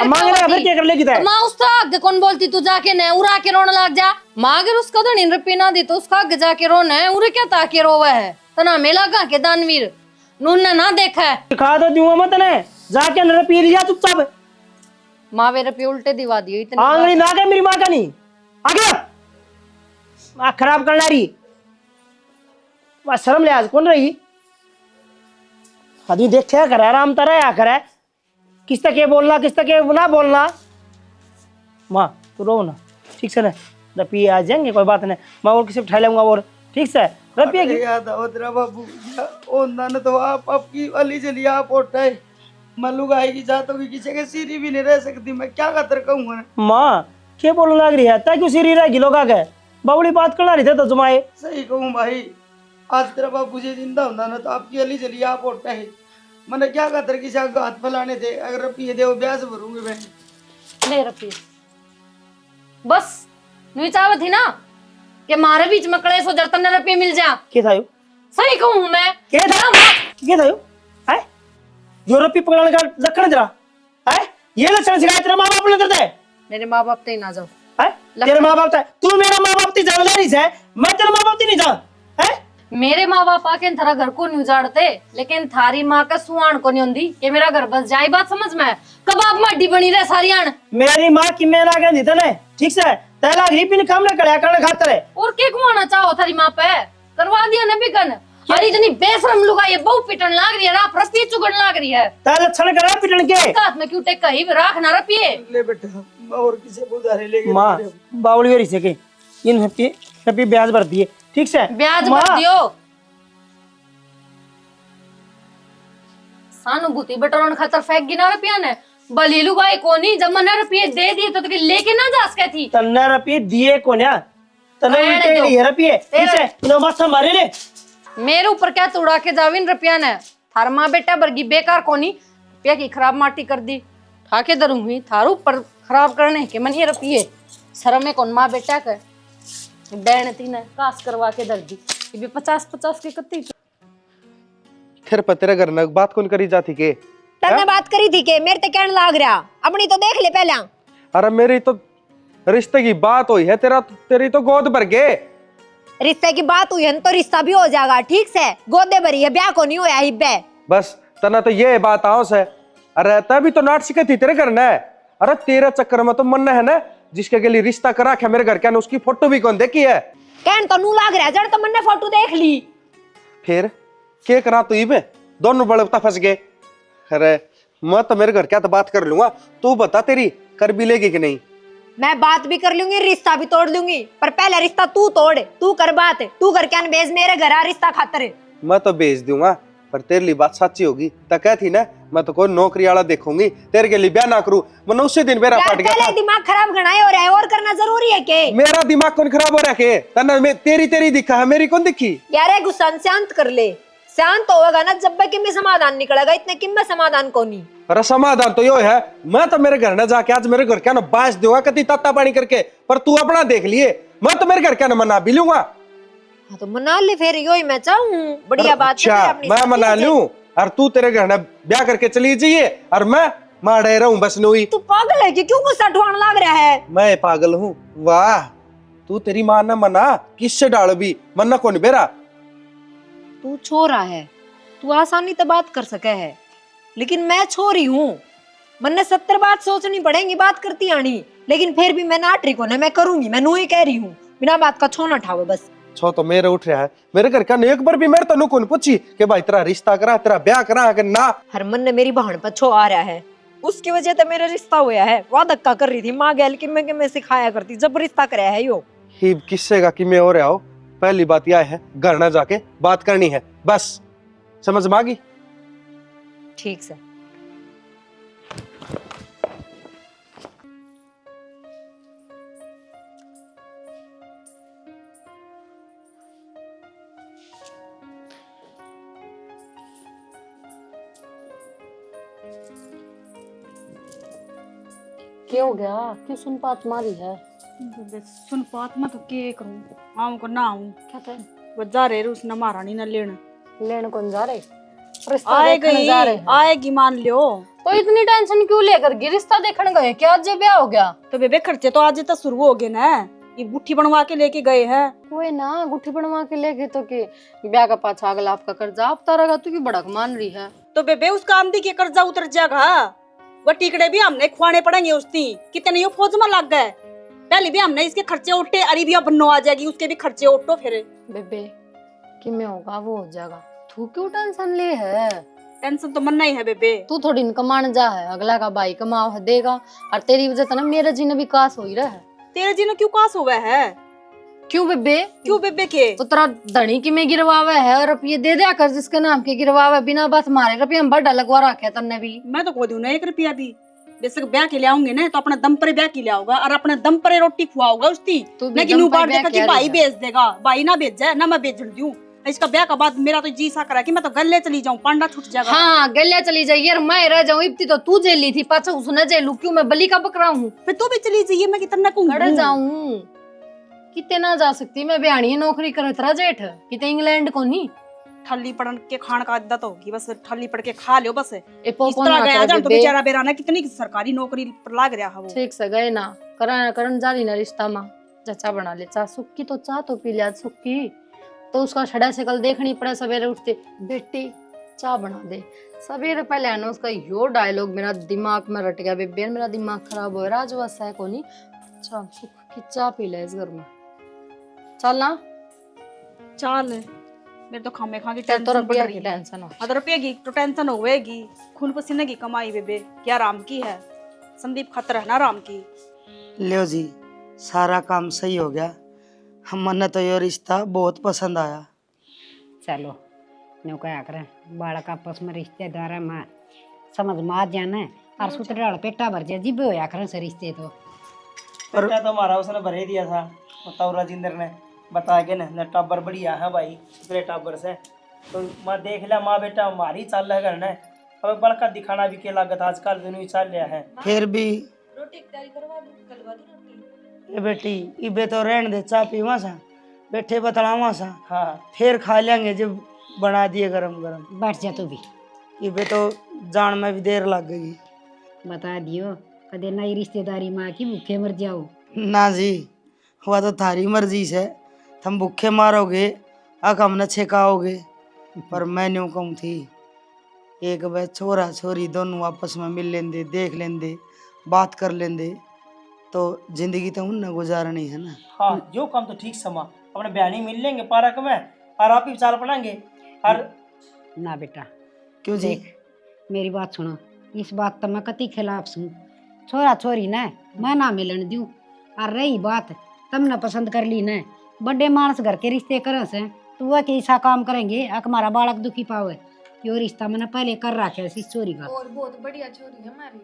[SPEAKER 3] मांग
[SPEAKER 2] क्या
[SPEAKER 3] ले, फिर क्या कर लेगी?
[SPEAKER 2] तो माँ उसका आगे कौन बोलती, तू जाके न उड़ा के रोने लग जा। माँ अगर उसका तो 1 रुपया ना दी तो उसका आगे जाके रोना है, उरे क्या ताके रोवे है तना मेला गा के दानवीर नून ने ना देखा है।
[SPEAKER 3] खा तो दूंगा मैं तने, जाके न रुपये लिया चुपचाप।
[SPEAKER 2] माँ वे रुपये उल्टे दिवा दियो इतनी
[SPEAKER 3] आंगली ना के मेरी माँ का नहीं आगे माँ खराब कर रही। शर्म ले आज कौन रही आदमी, देख क्या करे, आराम तरह या करे, किस तक ये बोलना किस तक ये ना बोलना। माँ तू रो ना, ठीक से ना, रुपये आ जाएंगे कोई बात नहीं, मैं और किसी उठा लूंगा और ठीक से रुपये की
[SPEAKER 1] याद आओ तेरा बाबू ओंदा न तो आप आपकी अली चली आप उठाए मल्लू आएगी जात होगी, किसी के सीरी भी नहीं रह सकती, मैं क्या खातर कहूँगा।
[SPEAKER 3] माँ क्या बोलने लग रही है, तय क्यों सीरी रहेगी लोग आगे बाबुली बात करना रही थे तो जुमाए।
[SPEAKER 1] सही कहूँ भाई, आज तेरा बाबू जी जिंदा होता ना तो आपकी अली चली आप उठाए, मैंने क्या खातर किसी का हाथ फैलाने थे, अगर रुपये दे ब्याज भरूंगी मैं।
[SPEAKER 2] ले रुपये बस नहीं चाहत थी ना कि मारे बीच में कड़े सो जर तने रुपये मिल जा।
[SPEAKER 3] क्या था यो?
[SPEAKER 2] सही कहूँ मैं
[SPEAKER 3] क्या था यो? है जो रुपये पकड़ने का रखने जरा है, ये लक्षण सिखाया तेरे माँ बाप ने करते हैं।
[SPEAKER 2] मेरे माँ बाप ते ना जाओ
[SPEAKER 3] है तेरे माँ बाप, तू मेरा माँ बाप जान ले रही है, मैं तेरे माँ बाप नहीं जान है।
[SPEAKER 2] मेरे माँ बाप आके थारा घर को नहीं उजाड़ते, लेकिन थारी माँ का सुहान को नहीं होंदी कि मेरा घर बस जाए। बात समझ में, कबाब माटी बनी रहे सारी आन।
[SPEAKER 3] मेरी माँ की मैं ना गई तने ठीक से तैला घी काम ना करे करने खातर है।
[SPEAKER 2] और के घुमाना चाहो थारी माँ पे, करवा दिया न बिकन। अरे इतनी बेशरम लुगा ये बहु पिटन लाग रही है, रात रस्ती चुगन लाग रही है।
[SPEAKER 3] तै लक्षण करा पिटन के
[SPEAKER 2] हाथ में क्यों टेक कहीं राख ना रपिए।
[SPEAKER 1] ले बेटा मैं और किसी को उधारे लेके
[SPEAKER 3] माँ बावली हो रही से के इन रुपये ब्याज भर दिए ठीक से,
[SPEAKER 2] ब्याज भर दियो। सहानुभूति बटोरन खातर फेंक गिना रुपया ने बली लुगाई कोनी, जब मैंने रुपये दे दिए तो लेके ना जा सके थी।
[SPEAKER 3] तन्ने रुपये दिए को ना तने उल्टे लिए रुपये ठीक से नो बस हमारे ले
[SPEAKER 2] मेरे ऊपर क्या तुड़ा के जाविन रुपया ने। थार माँ बेटा बरगी बेकार कोनी, रुपया की खराब माटी कर दी, ठाके दरूंगी थारू पर खराब करने के मन ये रुपये शर्म में कौन माँ बेटा के डैन थी ने कास करवा के दर दी, ये भी 50-50 के कत्ती।
[SPEAKER 5] फिर तेरे घर में बात कौन करी जाती के?
[SPEAKER 6] तने बात करी थी के मेरे ते कहने लाग रहा, अपनी तो देख ले पहला।
[SPEAKER 5] अरे मेरी तो रिश्ते की बात हुई है, तेरी तो गोद भर गए।
[SPEAKER 6] रिश्ते की बात हुई है तो रिश्ता भी हो जाएगा ठीक से, गोदे भरी है, ब्याह को नहीं होया हिब्बे।
[SPEAKER 5] बस तना तो ये बात आओ से, अरे तभी तो नाट सिखाई थी तेरे घर ने। अरे तेरा चक्कर में तो मन है ना, जिसके के लिए रिश्ता करा के मेरे घर के ने उसकी फोटो भी कौन देखी है?
[SPEAKER 6] कहन तो नू लाग रहा जड़ तो मैंने फोटो देख ली।
[SPEAKER 5] फिर के करा तू इबे दोनों बड़े फंस गए। अरे मैं तो मेरे घर क्या तो बात कर लूंगा, तू बता तेरी कर भी लेगी कि नहीं?
[SPEAKER 6] मैं बात भी कर लूंगी, रिश्ता भी तोड़ लूंगी, पर पहला रिश्ता तू तोड़, तू कर बात, तू घर क्या भेज मेरे घर आ रिश्ता खातर।
[SPEAKER 5] मैं तो भेज दूंगा, पर तेरे लिए बात सच्ची होगी तो कहती ना, मैं तो कोई नौकरी वाला देखूंगी, तेरे के लिए ब्याह ना करूं। मैंने उसी दिन मेरा फट गया था।
[SPEAKER 6] दिमाग खराब घनाए हो रहा है, और करना जरूरी है के?
[SPEAKER 5] मेरा दिमाग कौन खराब हो रहा है? तना में तेरी दिखा है, मेरी कौन दिखी?
[SPEAKER 6] यार गुस्सा शांत कर ले, शांत होगा ना जब कि में समाधान निकलेगा, इतने कि में समाधान को नहीं।
[SPEAKER 5] अरे समाधान तो यो है, मैं तो मेरे घर न जाके आज मेरे घर क्या ना बांस दूंगा कति तत्ता पानी करके, पर तू अपना देख लिए, मैं तो मेरे घर क्या ना मना भी लूंगा।
[SPEAKER 6] हाँ तो मना ले फिर, यो ही मैं चाहूँ, बढ़िया बात है।
[SPEAKER 5] अच्छा मैं मना लूं और तू तेरे घर न ब्याह करके चली जाइए और मैं मारे रहूं बस नोई।
[SPEAKER 6] तू पागल है कि क्यों गुस्सा ढोने लग रहा है?
[SPEAKER 5] मैं पागल हूँ? वाह, तू तेरी मां न मना किससे डाल भी मन्ना कौन बेरा।
[SPEAKER 6] तू छोरा है, तू आसानी तो बात कर सके है, लेकिन मैं छोरी हूँ, मन्ने 70 बात सोचनी पड़ेगी, बात करती आनी, लेकिन फिर भी मैं नाटरी को ना मैं करूंगी, मैं नू ही कह रही हूँ, बिना बात का छो ना ठावे बस।
[SPEAKER 5] छो तो मेरे उठ रहा है, मेरे घर का एक बार भी मेरे तो नुकून पूछी कि भाई तेरा रिश्ता करा, तेरा ब्याह करा कि ना?
[SPEAKER 6] हर मन ने मेरी बहन पर छो आ रहा है, उसकी वजह से मेरा रिश्ता हुआ है। वह धक्का कर रही थी माँ गैल की मैं सिखाया करती, जब रिश्ता कराया है यो
[SPEAKER 5] ही किससे का कि मैं हो रहा हो। पहली बात यह है घर ना जाके बात करनी है, बस समझ में आ गई?
[SPEAKER 6] ठीक से।
[SPEAKER 2] क्या हो गया? क्यों सुन पात मारी है?
[SPEAKER 4] सुन पात मैं तो के करूं, आऊं को ना आऊं,
[SPEAKER 2] क्या थे?
[SPEAKER 4] वो जा रहे उसने महारानी न लेन
[SPEAKER 2] लेने कौन जा रहे? रिश्ता
[SPEAKER 4] आए
[SPEAKER 2] देखने
[SPEAKER 4] गई,
[SPEAKER 2] जा रहे हैं।
[SPEAKER 4] आएगी मान लियो।
[SPEAKER 2] तो इतनी टेंशन क्यों लेकर गई? रिश्ता देखने गए क्या? आज ब्याह हो गया?
[SPEAKER 4] तो बेबे खर्चे तो आज तक शुरू हो गए ना, ये गुट्ठी बनवा के लेके गए हैं।
[SPEAKER 2] कोई ना, गुट्ठी बनवा के ले गए तो के ब्याह का पाछा अगला आपका कर्जा आप तारेगा, तू की बड़क मान रही है।
[SPEAKER 4] तो बेबे उसका आंधी के कर्जा उतर जाएगा, वो टिकड़े भी हमने खुआने पड़ेंगे उसकी, कितने यो फौज में लग गए। पहले भी हमने इसके खर्चे उठे, अरे भी अब बन्नो आ जाएगी, उसके भी खर्चे उठो फिर।
[SPEAKER 2] बेबे कि में होगा वो हो जाएगा, तू क्यों टेंशन ले है?
[SPEAKER 4] टेंशन तो मनना ही है बेबे।
[SPEAKER 2] तू थोड़ी न कमाने जा है, अगला का भाई कमाओ है देगा, और तेरी वजह से ना मेरे जी ने भी कास हो ही रहा है।
[SPEAKER 4] तेरे जी ने क्यों कास हुआ है?
[SPEAKER 2] क्यों बेबे?
[SPEAKER 4] क्यों बेबे के?
[SPEAKER 2] तो तेरा धनी की में गिरवावे है और रुपये दे दिया कर जिसके नाम के गिरवावे, बिना बस मारे रुपये हम बड़ा लगवा रखे तन्ने भी।
[SPEAKER 4] मैं तो को दूं ना 1 रुपया भी, बेशक ब्याह के ले आऊंगे ना तो अपने दम पर ब्याह के ले आऊंगा और अपने दम पर रोटी खुआऊंगा उसकी।
[SPEAKER 2] तू भी
[SPEAKER 4] लेकिन
[SPEAKER 2] दम
[SPEAKER 4] ऊ
[SPEAKER 2] पर
[SPEAKER 4] बार
[SPEAKER 2] ब्याह
[SPEAKER 4] देखा कि
[SPEAKER 2] किया
[SPEAKER 4] भाई
[SPEAKER 2] रहेगा।
[SPEAKER 4] भेज देगा, भाई ना भेज जाए ना मैं भेज दूं। इसका ब्याह का बाद मेरा तो जी सा करा कि मैं तो गले चली जाऊं, पांडा छूट जाएगा।
[SPEAKER 2] हाँ गले चली जाइए और मैं रह जाऊं, इतनी तो तू जेली थी, पाछा उसने जेलू, क्यों मैं बलि का बकरा हूँ?
[SPEAKER 4] फिर तू भी चली जाइए, मैं कितना
[SPEAKER 2] कड़े जाऊं, कितने ना जा सकती मैं, बिहानी नौकरी करे तेरा जेठ कितने इंग्लैंड को नहीं।
[SPEAKER 4] ठल्ली पड़न के खान का आदत होगी, बस ठल्ली पड़ के खा लियो बस।
[SPEAKER 2] ए
[SPEAKER 4] इस
[SPEAKER 2] पोपो
[SPEAKER 4] तरह
[SPEAKER 2] ना
[SPEAKER 4] गया
[SPEAKER 2] कर
[SPEAKER 4] जान तो
[SPEAKER 2] बेबे।
[SPEAKER 4] बेचारा बेराना कितनी सरकारी नौकरी पर लाग रहा है वो।
[SPEAKER 2] ठीक से गए ना करण जा रही ना रिश्ता माँ, चाचा बना ले चाह सुक्की तो चाह तो पी लिया सुक्की, तो उसका छड़ा से कल देखनी पड़े सवेरे उठते, बेटी चाह बना दे। सवेरे पहले आना उसका यो डायलॉग मेरा दिमाग में रट गया बेबे, मेरा दिमाग खराब हो रहा, जो वैसा है को नहीं। अच्छा सुख की चाह पी ले इस घर में, चल ना
[SPEAKER 4] चल मेरे तो खामे खा की
[SPEAKER 2] चल, तो
[SPEAKER 4] टेंशन बढ़
[SPEAKER 2] रुपया
[SPEAKER 4] रही
[SPEAKER 2] की
[SPEAKER 4] है।
[SPEAKER 2] टेंशन हो।
[SPEAKER 4] अगर रुपये की तो टेंशन होएगी, खून पसीने की कमाई बेबे क्या राम की है, संदीप खतर है ना राम की।
[SPEAKER 1] लियो जी सारा काम सही हो गया, हम मन्ने तो ये रिश्ता बहुत पसंद आया।
[SPEAKER 7] चलो न्यू क्या करें, बालक आपस में रिश्तेदार में समझ में आ जाना और सुतराल पेटा भर जाए जिबे होया करें से रिश्ते तो।
[SPEAKER 3] पेटा तो हमारा उसने भरे दिया था, बताओ राजेंद्र ने बता के ना टाबर बढ़िया है भाई, दूसरे टाबर से तो मैं देख लिया माँ बेटा हमारी चाल है घर ने, अब बड़का दिखाना भी के लागत आजकल दोनों ही चाल लिया है।
[SPEAKER 1] फिर भी
[SPEAKER 8] रोटी की तैयारी करवा दूं, करवा दूं रोटी।
[SPEAKER 1] ये बेटी इबे तो रहने दे, चाय पीवा सा बैठे बतलावा सा,
[SPEAKER 3] हाँ
[SPEAKER 1] फिर खा लेंगे जब बना दिए गरम गरम।
[SPEAKER 7] बैठ जा तू भी,
[SPEAKER 1] इबे तो जान में भी देर लग गई।
[SPEAKER 7] बता दियो कदे नई रिश्तेदारी माँ की भूखे मर जाओ।
[SPEAKER 1] ना जी हुआ तो थारी मर्जी से, तुम भूखे मारोगे अक हमने छेकाओगे, पर मैं न्यू कहूँ थी एक बार छोरा छोरी दोनों आपस में मिल लेंदे, देख लेंदे, बात कर लेंदे तो जिंदगी तो उनने गुजारनी है ना।
[SPEAKER 3] हाँ जो काम तो ठीक समा, अपने बहनी मिल लेंगे पार्क में और आप ही चाल पड़ेंगे। और
[SPEAKER 7] ना बेटा
[SPEAKER 1] क्यों जी?
[SPEAKER 7] देख मेरी बात सुनो, इस बात तो मैं कति खिलाफ सुन, छोरा छोरी न मैं ना मिलन दूं, और रही बात तुमने पसंद कर ली न, बड़े मानस घर के रिश्ते करे से तो वह कैसा काम करेंगे अक हमारा बालक दुखी पावे, यो रिश्ता मैंने पहले कर रखा है इस चोरी का।
[SPEAKER 8] और बहुत बढ़िया छोरी है हमारी।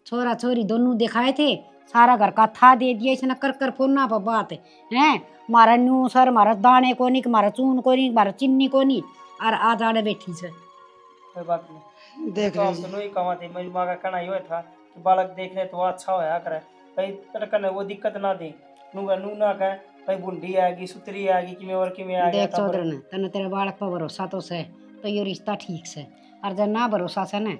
[SPEAKER 7] छोरा छोरी दोनों दिखाए थे, सारा घर का था दे दिया इसने कर कर फोना पर बात है, मारा नू सर मारा दाने को नहीं, मारा चून को नहीं, मारा चिन्नी को नहीं, और आज आड़े बैठी से।
[SPEAKER 3] कोई बात नहीं,
[SPEAKER 1] देख
[SPEAKER 3] तो हम
[SPEAKER 1] लीजिए
[SPEAKER 3] दोनों ही कमा थे, मेरी माँ का कहना ये था कि बालक देखने तो अच्छा होया करे भाई, तड़कन वो दिक्कत ना दे, नू ना कहे भाई बुंडी आएगी सुतरी आएगी कि मैं और कि मैं आ गया
[SPEAKER 7] देख चौधरी ने तने तेरे बालक पर भरोसा तो से, तो ये रिश्ता ठीक से, और जब ना भरोसा से न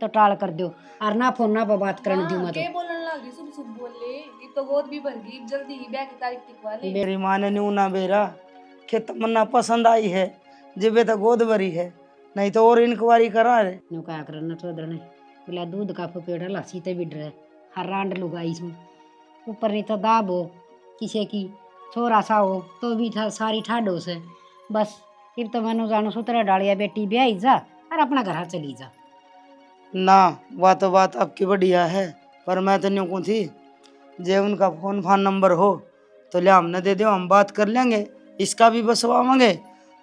[SPEAKER 7] तो टाल कर दो, और ना फोन ना पर बात करने दूं मैं
[SPEAKER 8] के
[SPEAKER 7] तो।
[SPEAKER 8] बोलने लग रही, शुभ शुभ बोल ले, ये तो गोद भी भर गई, जल्दी ही ब्याह की तारीख टिकवा ले।
[SPEAKER 1] मेरी माँ ने न्यू ना बेरा कि तमन्ना पसंद आई है जिबे तक गोद भरी है, नहीं तो और इंक्वायरी करा रे।
[SPEAKER 7] नु क्या करना चौधरी ने बोला दूध का फुपेड़ा लस्सी ते बिड़ रहे हर रांड लुगाई इसमें, ऊपर नहीं तो दाब हो किसी की छोरा सा हो तो भी था सारी ठाडो से, बस फिर तो मनो जानो सुतरा डालिया बेटी ब्याही जा और अपना घर चली जा।
[SPEAKER 1] ना वह तो बात आपकी बढ़िया है, पर मैं तो न्यू कहूँ थी जे उनका फोन नंबर हो तो ले हमने दे दो, हम बात कर लेंगे, इसका भी बसवाएंगे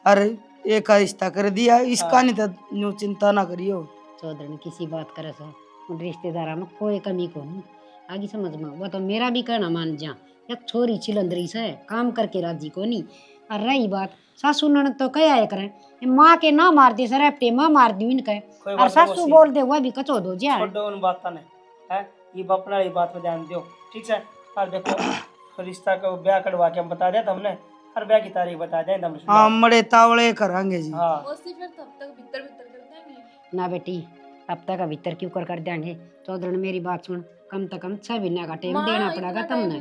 [SPEAKER 1] और एक का रिश्ता कर दिया, इसका नहीं तो न्यू चिंता ना करियो।
[SPEAKER 7] चौधरी ने किसी बात करे से उन रिश्तेदार में कोई कमी को नहीं आगे समझ में, वो तो मेरा भी कहना मान जा, एक छोरी चिलंदरी से काम करके राजी को नहीं, और रही बात सासू ने तो कहा है करें माँ के ना मार दे सर अपने माँ मार दी इनके
[SPEAKER 3] कोई
[SPEAKER 7] और
[SPEAKER 3] बात
[SPEAKER 7] सासू
[SPEAKER 3] नहीं,
[SPEAKER 7] बोल दे हुआ भी कचो दो जा
[SPEAKER 3] छोड़ो उन बातों ने है, ये अपना वाली बात पे ध्यान दो, ठीक है। और देखो रिश्ता को ब्याह करवा के हम बता दिया था हमने, हर ब्याह की तारीख बता दें हमने।
[SPEAKER 1] हाँ मड़े तावड़े करांगे जी।
[SPEAKER 3] हाँ
[SPEAKER 8] मौसी फिर तब तक भीतर भीतर कर देंगे।
[SPEAKER 7] ना बेटी अब तक भीतर क्यों कर देंगे। चौधरी मेरी बात सुन, कम से कम 6 महीने का टाइम देना पड़ेगा तुमने।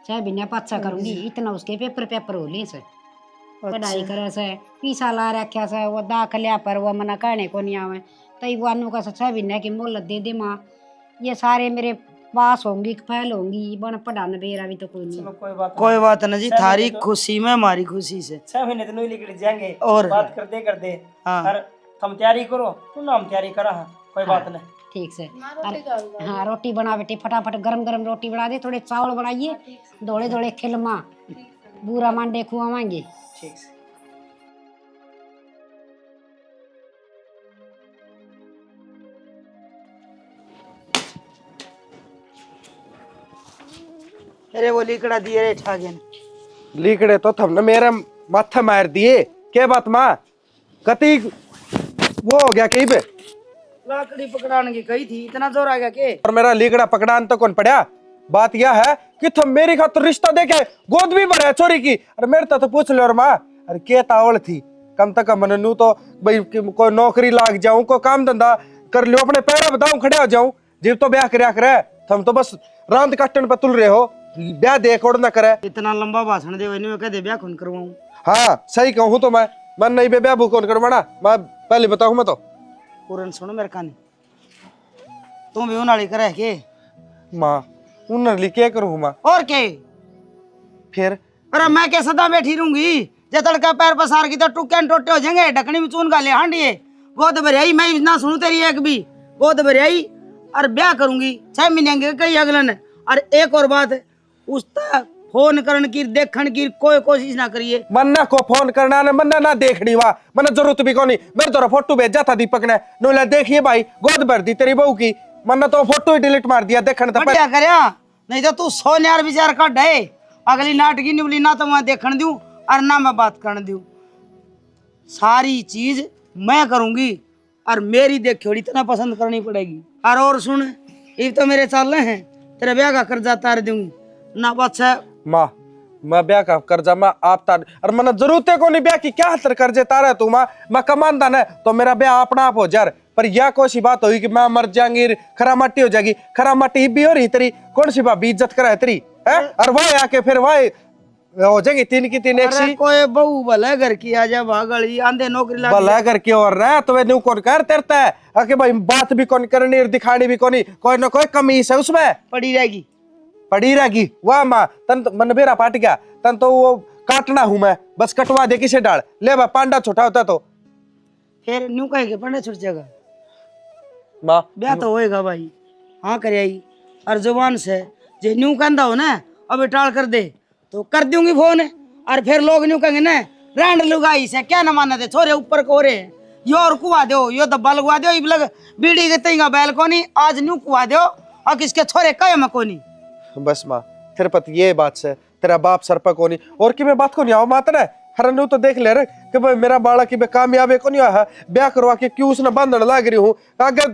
[SPEAKER 7] 6 महीने पाछा करूंगी इतना उसके पेपर हो ले से पढ़ाई करे से पीसा ला रखा से वो दाखिला पर वो मना कहने को नहीं आवे तई वानू का 6 महीने की मोहलत दे दे माँ। ये सारे मेरे पास होंगी फेल होंगी बन पढ़ाने बेरा भी तो कोई नहीं।
[SPEAKER 3] चलो
[SPEAKER 1] कोई बात नहीं जी,
[SPEAKER 3] 6
[SPEAKER 1] थारी
[SPEAKER 3] महीने तो-
[SPEAKER 1] खुशी में हमारी खुशी से
[SPEAKER 3] 6 महीने तो नहीं निकल जाएंगे
[SPEAKER 1] और
[SPEAKER 3] बात करते करते।
[SPEAKER 1] हाँ।
[SPEAKER 3] और हम तैयारी करो तू ना हम तैयारी करा हाँ, कोई बात नहीं।
[SPEAKER 7] ठीक से हाँ रोटी बना बेटे फटाफट गरम गरम रोटी बना दे, थोड़े चावल बनाइए दौड़े दौड़े खिलमा बूरा मांडे खुआवाएंगे।
[SPEAKER 3] ठीक से
[SPEAKER 1] अरे वो लिकड़ा दिए रे ठागे
[SPEAKER 5] लिकड़े तो तुमने मेरे माथे मार दिए। क्या बात माँ कति वो हो गया कहीं पे
[SPEAKER 1] लाकड़ी पकड़ाने की कही थी, इतना जोर आ गया के?
[SPEAKER 5] और मेरा लिकड़ा पकड़ान तो कौन पड़ा। बात यह है कि तुम मेरी खातिर रिश्ता देखे गोद भी भरे चोरी की। अरे मेरे तो पूछ लो माँ, अरे क्या तावड़ थी कम तक मन नू तो भाई कोई नौकरी लाग जाऊं कोई काम धंधा कर लो अपने पैर बताऊं खड़े हो जाऊं। जीव तो ब्याह करया करे तुम तो बस रांद काटन पे तुल रहे हो, ब्याह देख और ना करे।
[SPEAKER 1] इतना लंबा भाषण दे वही कह दे ब्याह कौन करवाऊं।
[SPEAKER 5] हाँ सही कहूँ तो मैं मन नहीं बे ब्याह कौन करवाना। मैं पहले बताऊं मैं तो
[SPEAKER 1] पूरन सुनो मेरे कानी, तुम भी उनाली करे के
[SPEAKER 5] माँ उन्हें क्या करूँ माँ
[SPEAKER 1] और के
[SPEAKER 5] फिर।
[SPEAKER 1] अरे मैं क्या सदा बैठी रहूंगी, जे तड़का पैर पसार की तो टुके टोटे हो जाएंगे, ढकनी में चून गाले हांडिए गोद भरियाई मैं ना सुनू तेरी एक भी गोद भरियाई और ब्याह करूंगी 6 महीने के कई अगलन। और एक और बात उस फोन करन की देखन की कोई कोशिश ना करिए।
[SPEAKER 5] मन्ना को फोन करना ने मन्ना ना देखनी वाह मन्ना जरूरत भी कोनी। मेरे तो फोटो भेजा था दीपक ने नूला देखिए भाई गोद भर दी तेरी बहू की। मन्ना तो फोटो ही डिलीट मार दिया देखने तो
[SPEAKER 1] बढ़िया करया, नहीं तो तू 100 न्यार विचार कर डे अगली नाटकी निवली ना तो मैं देखन दूं और ना मैं बात करने दूं। सारी चीज मैं करूंगी और मेरी देखियोड़ी इतना पसंद करनी पड़ेगी। और सुन ये तो मेरे चाल हैं, तेरे ब्याह का कर्जा तार दूंगी ना बात है।
[SPEAKER 5] माँ मैं ब्याह का कर्जा मैं आप तार और मना जरूरत है कोनी ब्याह की क्या हतर कर्जे तारा तू माँ मैं कमानदान है तो मेरा ब्याह अपना आप हो जार। पर यह कौन सी बात हुई कि मैं मर जाऊंगी खरा मट्टी हो जाएगी। खरा मट्टी भी हो रही तेरी कौन सी बात इज्जत करा है तेरी है। और वह आके फिर वह हो जाएगी 3 की 3 एक सी।
[SPEAKER 1] कोई बहू भले घर की आ जा भागली आंधे नौकरी लग
[SPEAKER 5] भला करके और रहा तो वे कौन कर तेरता है आके भाई बात भी कौन करनी और दिखानी भी कोई ना कोई कमी है उसमें
[SPEAKER 1] पड़ी रहेगी
[SPEAKER 5] पड़ी रहेगी। वाह माँ तन तो मन बेरा पाट गया तन तो वो काटना हूं मैं बस कटवा दे किसे डाल ले बा पांडा छोटा होता तो
[SPEAKER 1] फिर न्यू कहेंगे पढ़ने छुट जाएगा
[SPEAKER 5] माँ
[SPEAKER 1] ब्याह तो होएगा भाई। हाँ करे और जुबान से जे न्यू कहता हो ना अभी टाल कर दे तो कर दूंगी फोन। और फिर लोग न्यू कहेंगे ना रैंड लुगाई से क्या न माने थे छोरे ऊपर को रे यो और कुआ दो यो दब्बा लगवा दो इब लग बीड़ी के तईगा बैल कोनी आज न्यू कुआ दो और किसके छोरे कहे में कोनी।
[SPEAKER 5] बस माँ तेरे पति ये बात से तेरा बाप सर पर कोनी और कि मैं बात को नहीं आओ माता ने हर नु तो देख ले रे कि भाई मेरा बालक की कामयाब है को नहीं है ब्याह करवा के क्यों उसने बंधन लाग रही हूँ आगे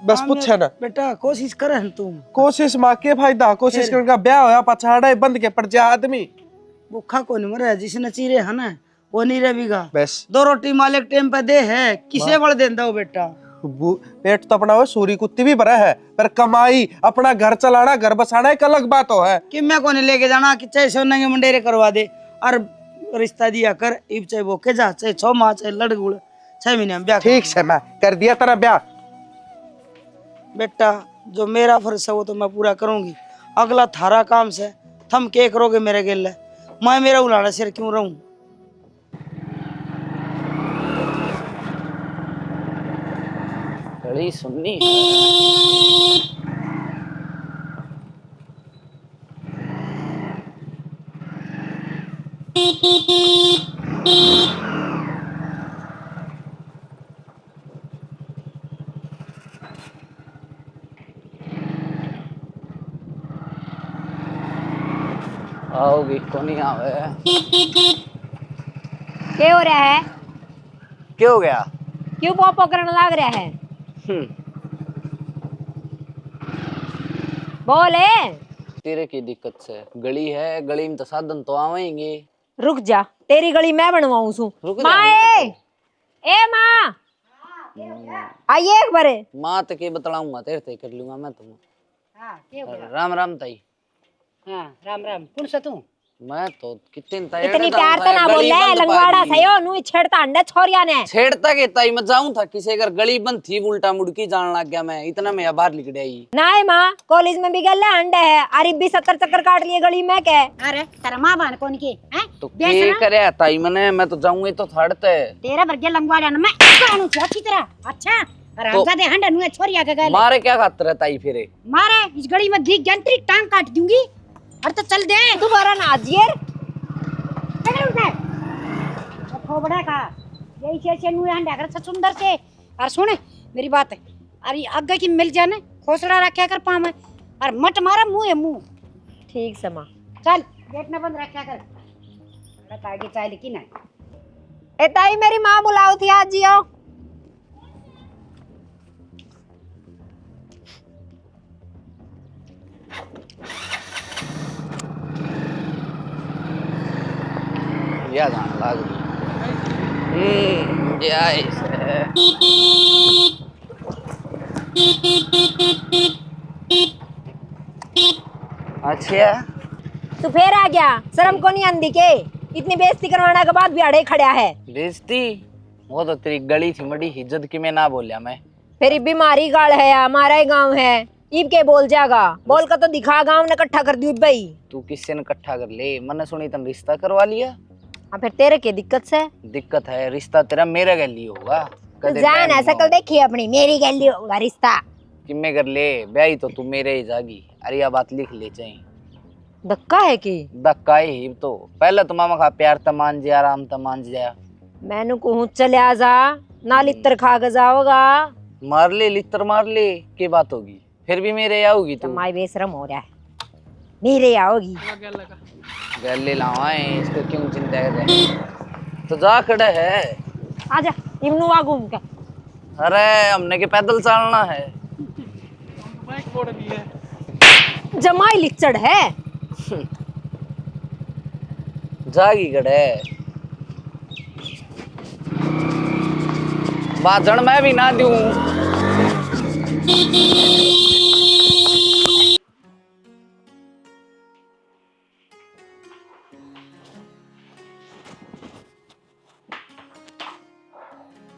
[SPEAKER 5] बस पूछे ना
[SPEAKER 1] बेटा कोशिश करे तुम
[SPEAKER 5] कोशिश माँ के फायदा कोशिश करने का ब्याह होया पछाड़ा बंद के पड़ जा आदमी
[SPEAKER 1] भूखा को नहीं मरे जिसने चीरे है ना वो नहीं रहेगा।
[SPEAKER 5] बस
[SPEAKER 1] 2 रोटी मालिक टाइम पे दे है किसे बड़ देंदा हो बेटा।
[SPEAKER 5] पेट तो अपना वो सूरी कुत्ती भी भरा है पर कमाई अपना घर चलाना घर बसाना एक अलग बात हो है
[SPEAKER 1] कि मैं को नहीं लेके जाना कि चाहे सोने के मुंडेरे करवा दे और रिश्ता दिया कर इब चाहे वो के जा चाहे 6 माह चाहे लड़गुड़ 6 महीने में ब्याह
[SPEAKER 5] ठीक से मैं कर दिया तेरा ब्याह।
[SPEAKER 1] बेटा जो मेरा फर्ज है वो तो मैं पूरा करूंगी, अगला थारा काम से थम के करोगे मेरे गेल मैं मेरा उलाड़ा सिर क्यों रहूं।
[SPEAKER 9] बड़ी सुननी आओ होगी को नहीं आवे।
[SPEAKER 6] क्या हो रहा है?
[SPEAKER 9] क्या हो गया?
[SPEAKER 6] क्यों पोपो करने लग रहा है? बोले।
[SPEAKER 9] तेरे की दिक्कत से गली है, गली में तो साधन तो आवेंगे।
[SPEAKER 6] रुक जा, तेरी गली मैं बनवाऊं सू।
[SPEAKER 9] रुक
[SPEAKER 6] माँ
[SPEAKER 9] जा।
[SPEAKER 6] ए माँ आइए एक बारे।
[SPEAKER 9] माँ तो के बतलाऊंगा, तेरे से कर लूंगा मैं तुम।
[SPEAKER 7] हाँ क्या बोला?
[SPEAKER 9] राम राम ताई।
[SPEAKER 7] हाँ राम राम। कौन सा तू?
[SPEAKER 9] मैं तो कितनी
[SPEAKER 6] इतनी प्यार तो ना बोल रहे लंगवाड़ा सयो नु छेड़ता अंडा छोरिया ने।
[SPEAKER 9] छेड़ता के ताई मैं जाऊं था किसी अगर गली बंद थी उल्टा मुड़की जान लग गया मैं, इतना मैं बाहर निकल आई।
[SPEAKER 6] नहीं माँ कॉलेज में भी गल अंडे है, अरे भी 70 चक्कर काट लिए गली में के।
[SPEAKER 7] अरे तेरा माँ बहन कौन की हैं?
[SPEAKER 9] तो के करे ताई मने, मैं तो जाऊंगी तो थड़ते
[SPEAKER 7] तेरा बरगे लंगवाड़ा ना मैं कानू छो अच्छी तरह। अच्छा राजा दे हंडा नुए छोरिया के गले
[SPEAKER 9] मारे क्या खातर है ताई फिरे?
[SPEAKER 7] मारे इस गली में दिख जंतरी टांग काट दूंगी। और तो चल दे
[SPEAKER 6] दोबारा ना आजिए।
[SPEAKER 7] खोबड़ा का यही से नुए हंडा कर सुंदर से। और सुन मेरी बात है, अरे आगे की मिल जाने खोसड़ा रखा कर पाँव में और मत मारा मुंह है मुंह।
[SPEAKER 6] ठीक से माँ।
[SPEAKER 7] चल गेट न बंद रखा कर। कागी चाय लिखी ना।
[SPEAKER 6] ए ताई मेरी माँ बुलाओ थी आज जियो।
[SPEAKER 9] या जान लाग जय से। अच्छा
[SPEAKER 6] तू फिर आ गया, शर्म को नहीं आंदी के? इतनी बेइज्जती करवाने के बाद भी अड़े खड़ा है।
[SPEAKER 9] बेइज्जती? वो तो तेरी गली थी मड़ी इज्जत की मैं ना बोलिया मैं।
[SPEAKER 6] फिर बीमारी गाड़ है, हमारा ही गांव है, ईब के बोल जाएगा। बोल का तो दिखा, गांव ने इकट्ठा कर दी भाई।
[SPEAKER 9] तू किससे ने इकट्ठा कर ले? मैंने सुनी तुम रिश्ता करवा लिया।
[SPEAKER 6] हाँ फिर तेरे के दिक्कत से?
[SPEAKER 9] दिक्कत है, रिश्ता तेरा मेरे गली होगा।
[SPEAKER 6] तो जान ऐसा कल देखी अपनी, मेरी गली होगा रिश्ता।
[SPEAKER 9] किम्मे कर ले ब्याही तो तू मेरे ही जागी। अरे यह बात लिख ले चाहिए।
[SPEAKER 6] धक्का है कि?
[SPEAKER 9] धक्का ही तो पहले तो मामा का प्यार तमान जा, आराम तमान जा।
[SPEAKER 6] मैंने कहूँ चले आ जा, ना लित्र खा के जाओगा।
[SPEAKER 9] मार ले लित्र मार ले, की बात होगी? फिर भी मेरे आओगी तू।
[SPEAKER 6] माई बेशरम हो रहा है, मेरे आओगी।
[SPEAKER 9] गले लावाए इसको क्यों चिंता कर रहे हैं? तो जा खड़ा है।
[SPEAKER 6] आजा इमनु आ घूम के।
[SPEAKER 9] अरे हमने के पैदल चलना है।
[SPEAKER 6] जमाई लिचड़ है।
[SPEAKER 9] जागी खड़े बाजन मैं भी ना दूं।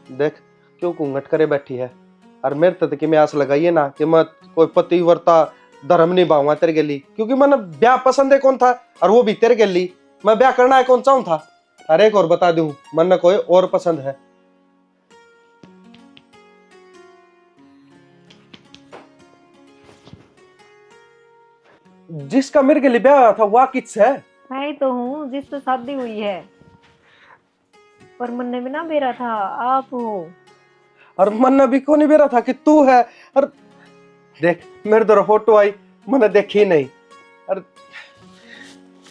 [SPEAKER 5] देख क्यों घूंघट करे बैठी है। और मेरे तक की मैं आस लगाइए ना कि मैं कोई पतिव्रता धर्म निभाऊंगा तेरे के लिए, क्योंकि मैंने ब्याह पसंद है कौन था और वो भी तेरे के लिए। मैं ब्याह करना है कौन चाहूं था। अरे एक और बता दूं, मन कोई और पसंद है। जिसका मेरे के लिए ब्याह हुआ था वह किस है?
[SPEAKER 6] मैं ही तो हूँ जिससे शादी हुई है, पर मन ने भी ना बेरा था आप हो।
[SPEAKER 5] और मन भी को नहीं बेरा था कि तू है। और देख मेरे द्वारा फोटो आई, मैंने देखी नहीं। और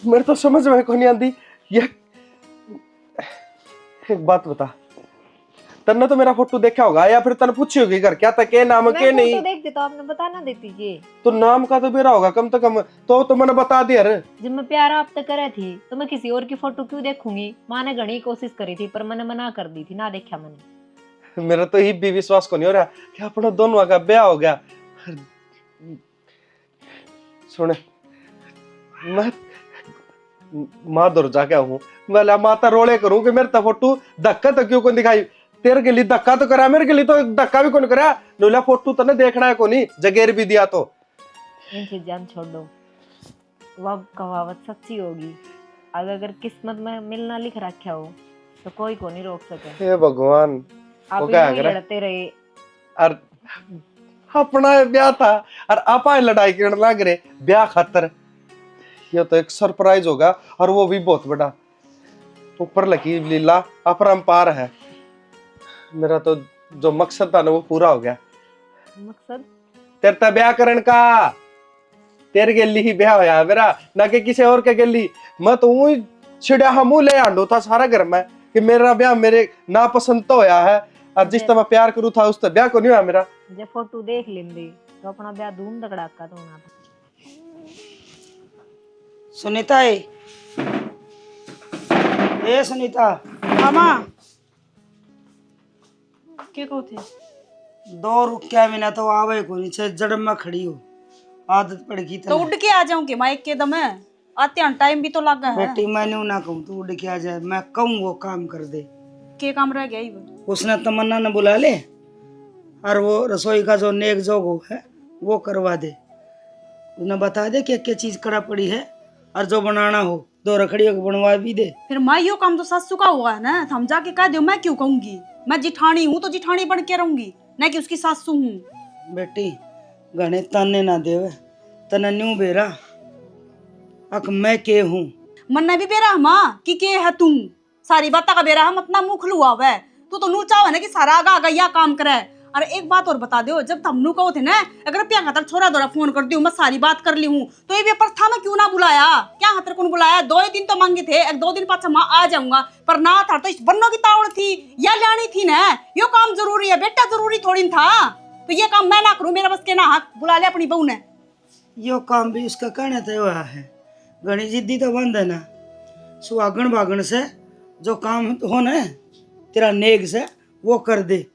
[SPEAKER 5] मेरे तो समझ में को नहीं आती। ये एक बात बता, तन्ने तो मेरा फोटो देखा होगा या फिर तन्ने पूछी होगी घर क्या था, के नाम के नहीं?
[SPEAKER 6] मैं देखती तो आपने बता ना देती जी।
[SPEAKER 5] तो नाम का तो मेरा होगा कम से कम, तो मैंने बता दिया। रे
[SPEAKER 6] जब मैं प्यार आप तक करे थी तो मैं किसी और की फोटो क्यों देखूंगी? माँ ने घनी कोशिश करी थी पर मैंने मना कर दी थी, ना देखा मैंने।
[SPEAKER 5] मेरा तो ही भी विश्वास को नहीं हो रहा कि अपना दोनों का ब्याह हो गया। सुने मैं माँ दूर जाके हूँ, मैं माता रोले करूँ कि मेरे तो फोटो धक्का तो क्यों को दिखाई। तेरे के लिए धक्का तो करा, मेरे के लिए तो धक्का भी कौन करा। नोला फोटो तो देखना है को नहीं, जगेर भी दिया तो।
[SPEAKER 6] इन चीजां छोड़ दो, वह कहावत सच्ची होगी, अगर किस्मत में मिलना लिख रखा हो तो कोई को नहीं रोक सके।
[SPEAKER 5] हे भगवान,
[SPEAKER 6] आप लड़ते रहे।
[SPEAKER 5] और अपना ब्याह था और आपा लड़ाई करने लग रहे ब्याह खातर। ये तो एक सरप्राइज होगा और वो भी बहुत बड़ा। ऊपर लगी लीला अपरंपार है। मेरा तो जो मकसद था ना वो पूरा हो गया।
[SPEAKER 6] मकसद?
[SPEAKER 5] तेरे ता ब्याह करने का। तेरे गेली ही ब्याह होया है मेरा, ना कि किसी और के गेली। मैं तो ऊं छिड़ा हमू ले आंडो था सारा घर में कि मेरा ब्याह मेरे ना पसंद तो होया है, और जिस तरह मैं प्यार करूँ था उस तरह ब्याह को नहीं हुआ मेरा।
[SPEAKER 6] जब फोटो देख लेंगे तो अपना ब्याह धूम धड़ाका तो होना था।
[SPEAKER 3] सुनीता ए सुनीता,
[SPEAKER 4] मामा के को थे?
[SPEAKER 3] 2 रुकिया बिना तो आवे को नीचे जड़ में खड़ी हो, आदत पड़ गई
[SPEAKER 4] तो उड़ के आ जाऊंगी माइक के दम है, आते हैं टाइम भी तो लगा है।
[SPEAKER 3] बेटी मैंने ना कहूँ तू उड़ के आ जाए, मैं कहूँ वो काम कर दे।
[SPEAKER 4] के काम रह गया ही वो?
[SPEAKER 3] उसने तमन्ना ने बुला ले और वो रसोई का जो नेक जोग है वो करवा दे, उन्हें बता दे कि क्या चीज कड़ा पड़ी है, और जो बनाना हो 2 रखड़ियों को बनवा भी दे।
[SPEAKER 4] फिर माँ यो काम तो सासू का हुआ है ना, हम जाके कह दो, मैं क्यों कहूंगी? मैं जिठानी हूँ तो जिठानी बन के रहूंगी, न कि उसकी सासू हूँ।
[SPEAKER 3] बेटी घने ताने ना देवे, तना न्यू बेरा अक मैं के हूँ।
[SPEAKER 4] मन भी बेरा माँ कि के है तू, सारी बात का बेरा हम अपना मुंह खुलवा हुआ है, तू तो नू चाहो ना कि सारा आगा आगा या काम करे। और एक बात और बता दो, जब हम नू कहो थे ना अगर प्या खातर छोरा दोरा फोन कर दी मैं सारी बात कर ली हूँ, तो ये पेपर था मैं क्यों ना बुलाया? क्या खातर कौन बुलाया? 2 ही दिन तो मांगे थे, 1-2 दिन पाछा माँ आ जाऊंगा, पर ना था तो इस बन्नों की तावड़ थी या लानी थी ना, यो काम जरूरी है बेटा, जरूरी थोड़ी था। तो ये काम मैं ना करूँ, मेरा बस के ना हक, बुला ले अपनी बहू ने।
[SPEAKER 3] यो काम भी उसका कहने तय हुआ है, घनी जिद्दी तो बंद है ना, सुहागण भागण से जो काम हो ना तेरा नेग से वो कर दे।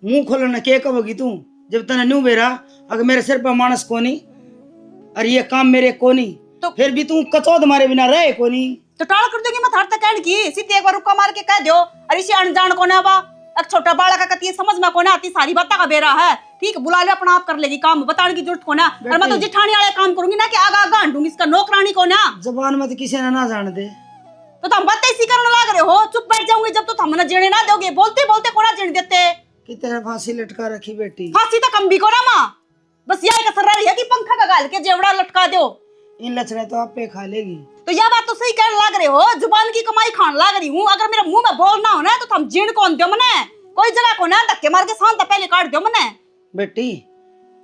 [SPEAKER 3] मुंह खोलना के कहोगी तू जब तना न्यू बेरा, अगर मेरे सिर पर मानस कोनी और ये काम मेरे कोनी, तो फिर भी तू कचौद मारे बिना रहे कोनी।
[SPEAKER 4] तो टाल कर दोगी मैं थार तक कहने की, सीधे एक बार रुक्का मार के कह दो, अरे इसे अनजान कौन है बा, एक छोटा बालक का कती समझ में कौन आती, सारी बात का बेरा है, ठीक बुला ले अपना आप कर लेगी काम, बताने की जरूरत कौन है। और मैं तो जिठानी वाले काम करूंगी ना कि आगा आगा हंडूंगी, इसका नौकरानी कौन है?
[SPEAKER 3] जबान में तो किसी ने ना जान दे,
[SPEAKER 4] तो तुम बातें इसी करने लग रहे हो, चुप बैठ जाऊंगी जब तो हमने जीने ना दोगे, बोलते बोलते कौन जीने देते?
[SPEAKER 3] कि तेरे फांसी लटका रखी बेटी।
[SPEAKER 4] फांसी तो कम भी को ना माँ, बस यही कसर रही है कि पंखा का गाल के जेवड़ा लटका दो,
[SPEAKER 3] इन लक्षण तो आप पे खा लेगी।
[SPEAKER 4] तो यह बात तो सही कहने लग रहे हो, जुबान की कमाई खान लग रही हूँ। अगर मेरे मुंह में बोलना हो ना तो तुम जीण कौन दो मने, कोई जगह को ना धक्के मार के शांत पहले काट दो मने।
[SPEAKER 3] बेटी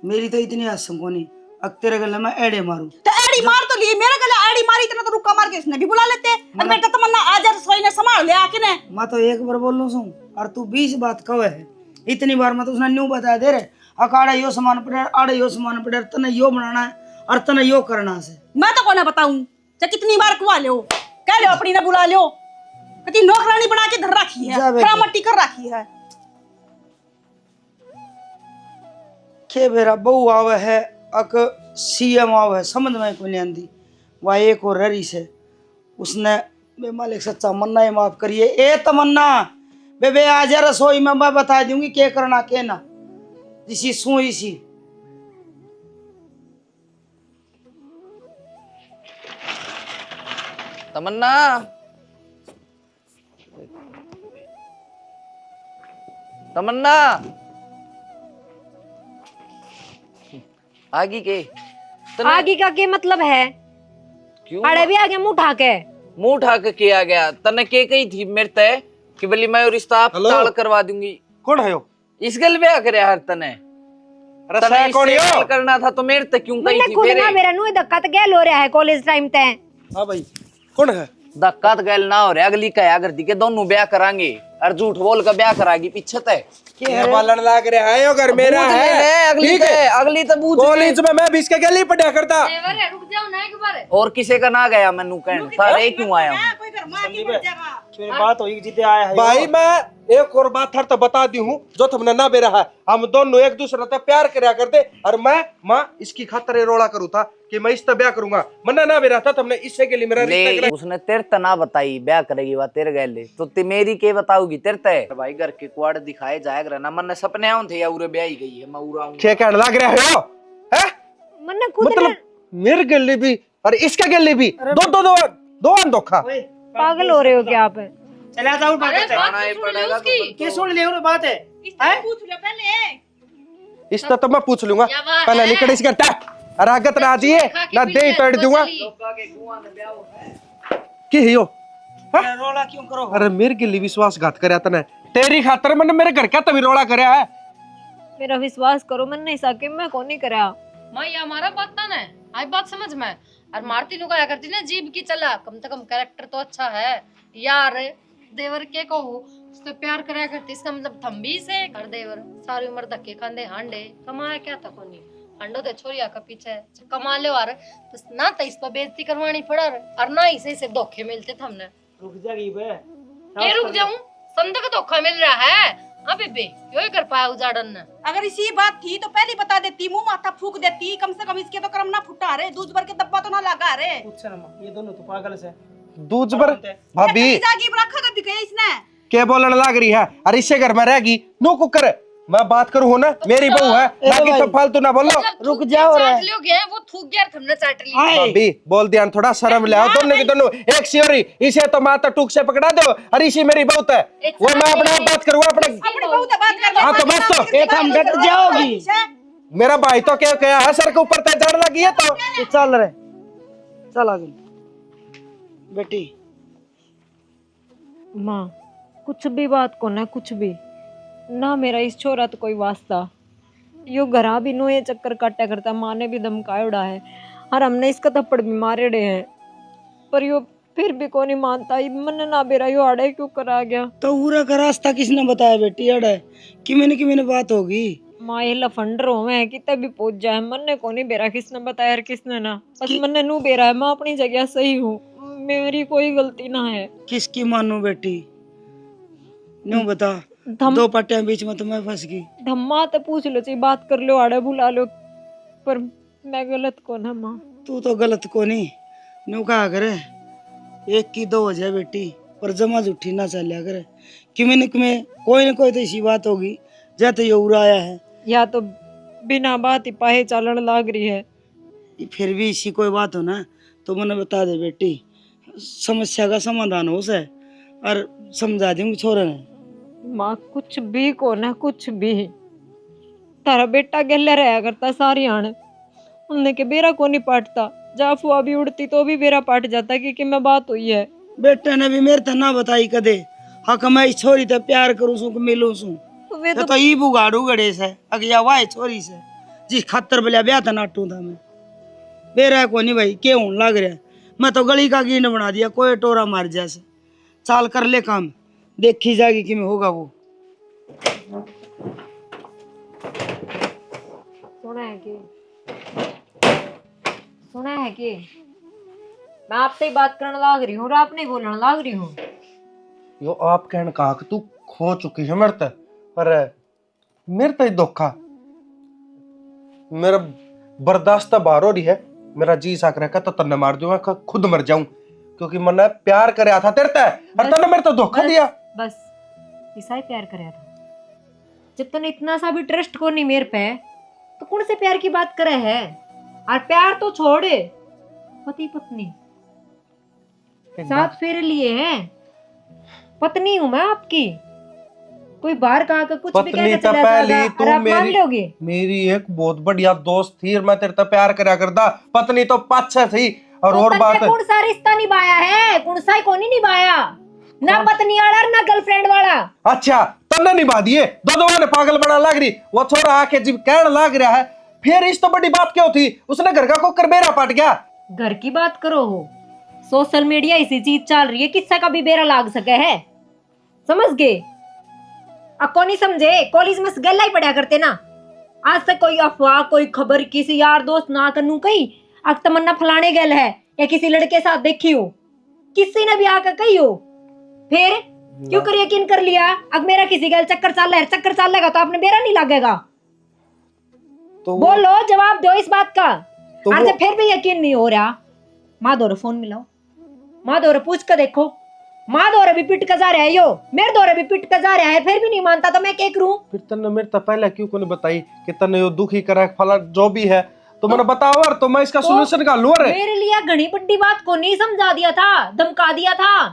[SPEAKER 3] मेरी तो इतनी आसम को नहीं, अब तेरे गले में एड़े मारूं
[SPEAKER 4] तो एड़ी मार तो ली, मेरे गले एड़ी मारी इतना तो रुक्का मार के इसने भी बुला लेते। अब बेटा तमन्ना आ जा, रसोई ने संभाल ले आके ने।
[SPEAKER 3] मैं तो एक बार बोल लूं और तू 20 बात कवे है, इतनी बार मैं तो उसने न्यू बता दे रे, अकाड़ा यो सामान पड़े, आड़े यो सामान पड़े, तने यो बनाना है और तने यो करना से।
[SPEAKER 4] मैं तो कोना बताऊं, चाहे कितनी बार कुआ लो, कह लो अपनी ने बुला लो, कती नौकरानी बना के धर रखी है, खरामट्टी कर रखी है।
[SPEAKER 3] के बेरा बहू आवे है, अक सीएम आवे है, समझ में कोई नहीं आंदी। वह एक और ररी से उसने बे मालिक सच्चा मन्ना ही माफ करिए, ए तमन्ना बेबे आ जा रसोई में, मैं बता दूंगी क्या करना क्या ना, इसी सू इसी।
[SPEAKER 9] तमन्ना तमन्ना आगी के
[SPEAKER 6] आगे का क्या मतलब है?
[SPEAKER 9] क्यों
[SPEAKER 6] अरे भी आगे मुंह उठा के
[SPEAKER 9] किया गया तने के कही थी मेरे तय कि बली मैं रिश्ता आप टाल करवा दूंगी।
[SPEAKER 5] कौन है यो?
[SPEAKER 9] इस गल ब्याह करे हर तने तने
[SPEAKER 5] कौन
[SPEAKER 9] इससे
[SPEAKER 5] यो?
[SPEAKER 9] टाल करना था तो मेरे तक क्यों कही
[SPEAKER 6] मैंने
[SPEAKER 9] थी?
[SPEAKER 6] खुद ना मेरा नुई धक्का तो गैल हो रहा है कॉलेज टाइम ते।
[SPEAKER 5] हाँ भाई कौन है?
[SPEAKER 9] धक्का तो गैल ना हो रहा, अगली कया करती के दोनों ब्याह करांगे और झूठ बोल कर ब्याह करागी पीछे तय
[SPEAKER 5] क्या बालन लाग रहा है, यो घर मेरा है।
[SPEAKER 9] अगली अगली तो बूझ
[SPEAKER 5] कॉलेज में मैं 20 के गली पढ़ा करता,
[SPEAKER 2] रुक जाओ ना एक बार।
[SPEAKER 9] और किसी का ना गया मैनू कहन सारे क्यों आया हूं?
[SPEAKER 4] कोई घर मां की बढ़ जाएगा।
[SPEAKER 3] मेरी बात होगी जिते आया है
[SPEAKER 5] भाई मैं एक और बात थर तो बता दी हूँ जो तुमने ना बेरा है, हम दोनों एक दूसरे से प्यार करया करते, और मैं माँ इसकी खातर रोड़ा करूँ था कि मैं इससे ब्याह करूंगा, मन्ना ना बेरा था तुमने इससे के लिए मेरा रिश्ता
[SPEAKER 9] ले उसने तेरे त ना बताई ब्याह करेगी बात तेरे गैले तो ते मेरी के बताऊगी तेरे ते भाई घर के कुआड़ दिखाए जाएगा ना, मन सपने आऊं थे या उरे ब्याह ही गई है मैं उरा हूं
[SPEAKER 5] क्या कहने लग रहा है यो? हैं?
[SPEAKER 6] मैंने खुद
[SPEAKER 5] मतलब मेरे गले भी और इसके गले भी दो अनोखा।
[SPEAKER 6] पागल हो रहे हो क्या आप?
[SPEAKER 3] चला जाओ बात है,
[SPEAKER 9] जाना ही पड़ेगा तो
[SPEAKER 3] के सुन ले वो बात है।
[SPEAKER 4] पूछ लो पहले,
[SPEAKER 5] इसका तो मैं पूछ लूंगा पहले, निकल इसका और आगत ना दिए ना दे पेड़ दूंगा की हियो।
[SPEAKER 3] रोला क्यों करो?
[SPEAKER 5] अरे मेरे के लिए विश्वासघात करया तने, तेरी खातर मैंने मेरे घर का तभी रोला करया है।
[SPEAKER 6] मेरा विश्वास करो, मैंने नहीं सके मैं कौन नहीं करा।
[SPEAKER 2] माँ ये हमारा बात ना है, आई बात समझ में। और मारती नु कहा करती ना जीभ की चला, कम से कम कैरेक्टर तो अच्छा है यार। देवर के को उससे प्यार करा करती, इसका मतलब थम भी से कर देवर सारी उम्र धक्के खांदे हांडे, कमाया क्या था कोनी हांडो दे छोरिया का पीछे कमा ले और तो ना तो इस पर बेइज्जती करवानी पड़ा और ना ही से धोखे मिलते थे हमने।
[SPEAKER 3] रुक जाएगी बे।
[SPEAKER 2] ये रुक जाऊं, संदे का धोखा मिल रहा है। हाँ बेबे यो ही कर पाया उजाड़न ने।
[SPEAKER 4] अगर इसी बात थी तो पहले बता देती, मुंह माथा फूक देती, कम से कम इसके तो कर्म ना फुटा रे, दूध भर के डब्बा तो ना लगा रे।
[SPEAKER 3] कुछ ना माँ, ये दोनों तो पागल से।
[SPEAKER 5] दूज पर भाभी
[SPEAKER 4] जागी रखा कभी कहीं इसने
[SPEAKER 5] क्या बोलने लग रही है? अरे इससे घर में रहेगी नो कुकर। मैं बात करूँ हो ना, मेरी बहू है, बाकी तो फालतू ना बोलो।
[SPEAKER 3] रुक जाओ रे।
[SPEAKER 2] चाट लियो गया वो थूक गया तुमने चाट लिया।
[SPEAKER 5] भाभी बोल दिया थोड़ा शर्म ले आओ, दोनों की दोनों एक सियोरी। इसे तो माता टूक से पकड़ा दो, और इसी मेरी बहुत है वो। मैं अपने आप बात करूँ अपने
[SPEAKER 4] बहुत बात कर।
[SPEAKER 5] हाँ तो बस तो
[SPEAKER 3] ये थम डट जाओगी।
[SPEAKER 5] मेरा भाई तो क्या कहा है, सर के ऊपर तय चढ़ लगी है तो
[SPEAKER 3] तू चल रे, चल आगे बेटी।
[SPEAKER 6] माँ कुछ भी बात को ना, कुछ भी ना मेरा इस छोरा तो कोई वास्ता। यो घरा भी नो ये चक्कर काटा करता, माँ ने भी धमकाया उड़ा है और हमने इसका थप्पड़ भी मारे डे हैं, पर यो फिर भी को नहीं मानता। मन ना बेरा यो आड़े क्यों करा गया।
[SPEAKER 3] तो पूरा का रास्ता किसने बताया बेटी? अड़े कि मैंने बात होगी।
[SPEAKER 6] माँ ये लफंडर हो मैं कितने भी पहुंच जाए, मन ने को नहीं बेरा किसने बताया और किसने ना, बस मन ने नू बेरा है। मैं अपनी जगह सही हूँ, मेरी कोई गलती ना है।
[SPEAKER 3] किसकी मानू बेटी? न्यू बता। दो पट्टियां बीच में तो मैं फंस गई।
[SPEAKER 6] धम्मा तो पूछ लो, चाहिए बात कर लो, आड़े बुला लो, पर मैं गलत को ना माँ।
[SPEAKER 3] तू तो गलत को नहीं। न्यू कहा करे एक की दो हो जाए बेटी, पर जमा जुठी ना चलिया करे। कि मैंने कोई ना कोई तो ऐसी बात होगी जैसे ये उड़ाया है,
[SPEAKER 6] या तो बिना बात ही पाहे चालन लाग रही है।
[SPEAKER 3] फिर भी इसी कोई बात हो ना तो मैंने बता दे बेटी, समस्या का समाधान हो से और समझा दूंगी छोरे ने।
[SPEAKER 6] माँ कुछ भी को ना, कुछ भी तारा बेटा गले रहा करता सारी आने उनने के बेरा को नहीं पाटता, जा फुआ भी उड़ती तो भी बेरा पाट जाता कि मैं बात हुई है।
[SPEAKER 3] बेटे ने भी मेरे थे ना बताई कदे हक मैं इस छोरी ते प्यार करूं सू कि मिलूं सू
[SPEAKER 6] तो वे
[SPEAKER 3] तो ई बुगाड़ू गड़े से अगया वाई छोरी से जिस खातर बलिया ब्याह था नाटू था मैं बेरा को नहीं भाई के हूं लग रहा। मैं तो गली का गिंड बना दिया, कोई टोरा मार जैसे। चाल कर ले काम, देखी जाएगी कि में होगा वो।
[SPEAKER 6] सुना है कि मैं आपसे ही बात करने लाग रही हूँ और आप नहीं बोलने लाग रही हूँ।
[SPEAKER 5] यो आप कहने कहा कि तू खो चुकी है मेरे ते, पर मेरे ते धोखा मेरा बर्दाश्त बाहर हो रही है। मेरा जी साक रखा तो तन्ने मार दूंगा, खुद मर जाऊं, क्योंकि मैंने प्यार कराया था तेरे ते और तन्ने मेरे तो धोखा दिया।
[SPEAKER 6] बस ऐसा ही प्यार कराया था। जब तूने इतना सा भी ट्रस्ट को नहीं मेरे पे, तो कौन से प्यार की बात करे है? और प्यार तो छोड़े, पति पत्नी साथ फेरे लिए हैं, पत्नी हूं मैं आपकी। कोई बाहर कहा का कुछ भी
[SPEAKER 5] पत्नी
[SPEAKER 6] कहकर
[SPEAKER 5] तो
[SPEAKER 6] चला
[SPEAKER 5] पहली
[SPEAKER 6] जाएगा
[SPEAKER 5] तू
[SPEAKER 6] और आप मान
[SPEAKER 5] मेरी
[SPEAKER 6] लोगे।
[SPEAKER 5] मेरी एक बहुत बढ़िया दोस्त थी और मैं तेरे ते प्यार कराया करता। पत्नी तो पाछे थी। और
[SPEAKER 6] तो
[SPEAKER 5] बात
[SPEAKER 6] कौन सा रिश्ता निभाया है? कौन सा को नहीं निभाया, ना पत्नी वाला ना गर्लफ्रेंड वाला।
[SPEAKER 5] अच्छा तन्ने निभा दिए, दो ने पागल बना लग रही। वो छोरा आके जब कहने लग रहा है फिर इस तो बड़ी बात क्यों थी? उसने घर का कुकर बेरा पाट गया।
[SPEAKER 6] घर की बात करो हो, सोशल मीडिया इसी चीज चल रही है, किससे का भी बेरा लाग सके है, समझ गए? अब कौन नहीं समझे? कॉलेज में गल्ला ही पढ़ा करते ना, आज तक कोई अफवाह कोई खबर किसी यार दोस्त ना करूं कहीं अब तमन्ना फलाने गल है या किसी लड़के साथ देखी हो, किसी ने भी आकर कही हो, फिर क्यों कर यकीन कर लिया? अब मेरा किसी गल चक्कर चल रहा है, चक्कर चलेगा तो आपने बेरा नहीं लगेगा।
[SPEAKER 5] तो
[SPEAKER 6] बोलो, जवाब दो इस बात का।
[SPEAKER 5] तो
[SPEAKER 6] और जब फिर भी यकीन नहीं हो रहा, माँ दौरे फोन मिलाओ, माँ दौरे पूछ कर देखो। माँ दौरे भी पिट कर जा रहा है, यो मेरे दौरे भी पिट कर जा रहा है, फिर भी नहीं मानता तो मैं क्या करूं?
[SPEAKER 5] फिर तन्ने मेरे तो पहले क्यों को नहीं बताई कि तन्ने यो दुखी करा फला जो भी है तो मैंने बताओ और तो मैं इसका सोल्यूशन का लूं। रे
[SPEAKER 6] मेरे लिए घनी बड्डी बात को नहीं समझा दिया था, धमका दिया था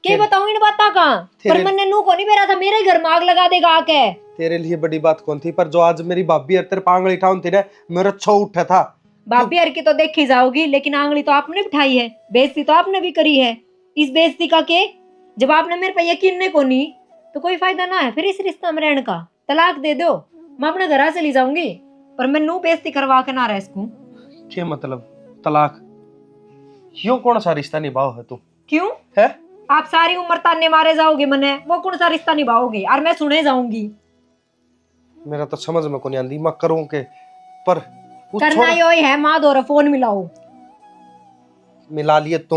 [SPEAKER 6] के बताऊं इन बातों का, पर मैंने नू को नहीं मेरा था मेरे घर में आग लगा देगा आके।
[SPEAKER 5] तेरे लिए बड़ी बात कौन थी, पर जो आज मेरी भाभी तेरे पांगली ठाउन थी ना, मेरा छो उठा था।
[SPEAKER 6] भाभी हर की तो देखी जाओगी, लेकिन आंगली तो आपने बिठाई है, बेइज्जती तो आपने भी करी है। इस बेइज्जती का के जब आपने मेरे पे यकीन नहीं को नहीं तो कोई फायदा ना है फिर इस रिश्ते में रहने का। तलाक दे दो, मैं अपने घर चली जाऊंगी। पर मैं नू बेइज्जती करवा के ना रह सकूं।
[SPEAKER 5] क्या मतलब तलाक? यो कौन सा रिश्ता निभाओ है तू?
[SPEAKER 6] क्यों?
[SPEAKER 5] है
[SPEAKER 6] आप सारी उम्र ताने मारे जाओगे मने, वो कौन सा रिश्ता निभाओगे और मैं सुने जाऊंगी?
[SPEAKER 5] मेरा तो समझ में को नहीं आंदी, मैं करूं के पर उस
[SPEAKER 6] करना
[SPEAKER 5] छोड़-
[SPEAKER 6] यो ही है, माँ दो फोन मिलाओ।
[SPEAKER 5] मिला लिए तू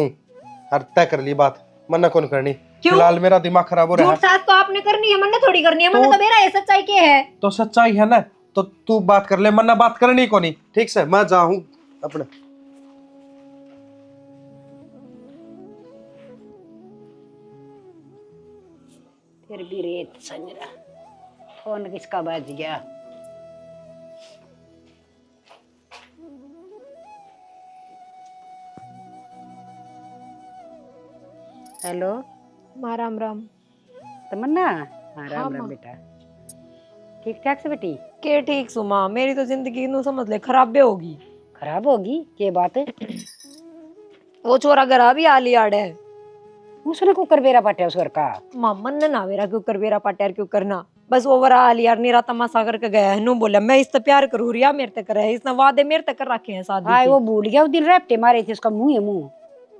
[SPEAKER 5] और तय कर ली बात, मना कौन करनी?
[SPEAKER 6] क्यों?
[SPEAKER 5] फिलहाल मेरा दिमाग खराब हो रहा
[SPEAKER 6] झूठ
[SPEAKER 5] है।
[SPEAKER 6] सास तो आपने करनी है, मन्ने थोड़ी करनी है। मन्ने
[SPEAKER 5] तो-
[SPEAKER 6] तो मेरा ये सच्चाई के है।
[SPEAKER 5] तो सच्चाई है ना, तो तू बात कर ले, मन्ना बात करनी को नहीं। ठीक से मैं जाऊं अपने।
[SPEAKER 7] फिर भी रेत संजरा फोन किसका बज गया? हेलो
[SPEAKER 6] माँ राम राम।
[SPEAKER 7] तमन्ना। हाँ राम राम बेटा, ठीक ठाक से बेटी?
[SPEAKER 6] के ठीक सुमा, मेरी तो जिंदगी नू समझ ले खराबे होगी।
[SPEAKER 7] खराब होगी के बात है?
[SPEAKER 6] वो छोरा घर भी आली आड़ है।
[SPEAKER 7] उसने कुकर बेरा पाटा उस घर का।
[SPEAKER 6] माँ मन ना मेरा क्यों कर बेरा पाटर क्यों करना, बस वो वरा आली यार नीरा तमाशा करके गया है। नू बोला मैं इससे प्यार करूँ रिया मेरे तक करे, इसने वादे मेरे तक कर रखे हैं शादी
[SPEAKER 7] आए
[SPEAKER 6] के।
[SPEAKER 7] वो भूल गया, उस दिन रैप्टे मारे थे उसका मुंह है मुंह।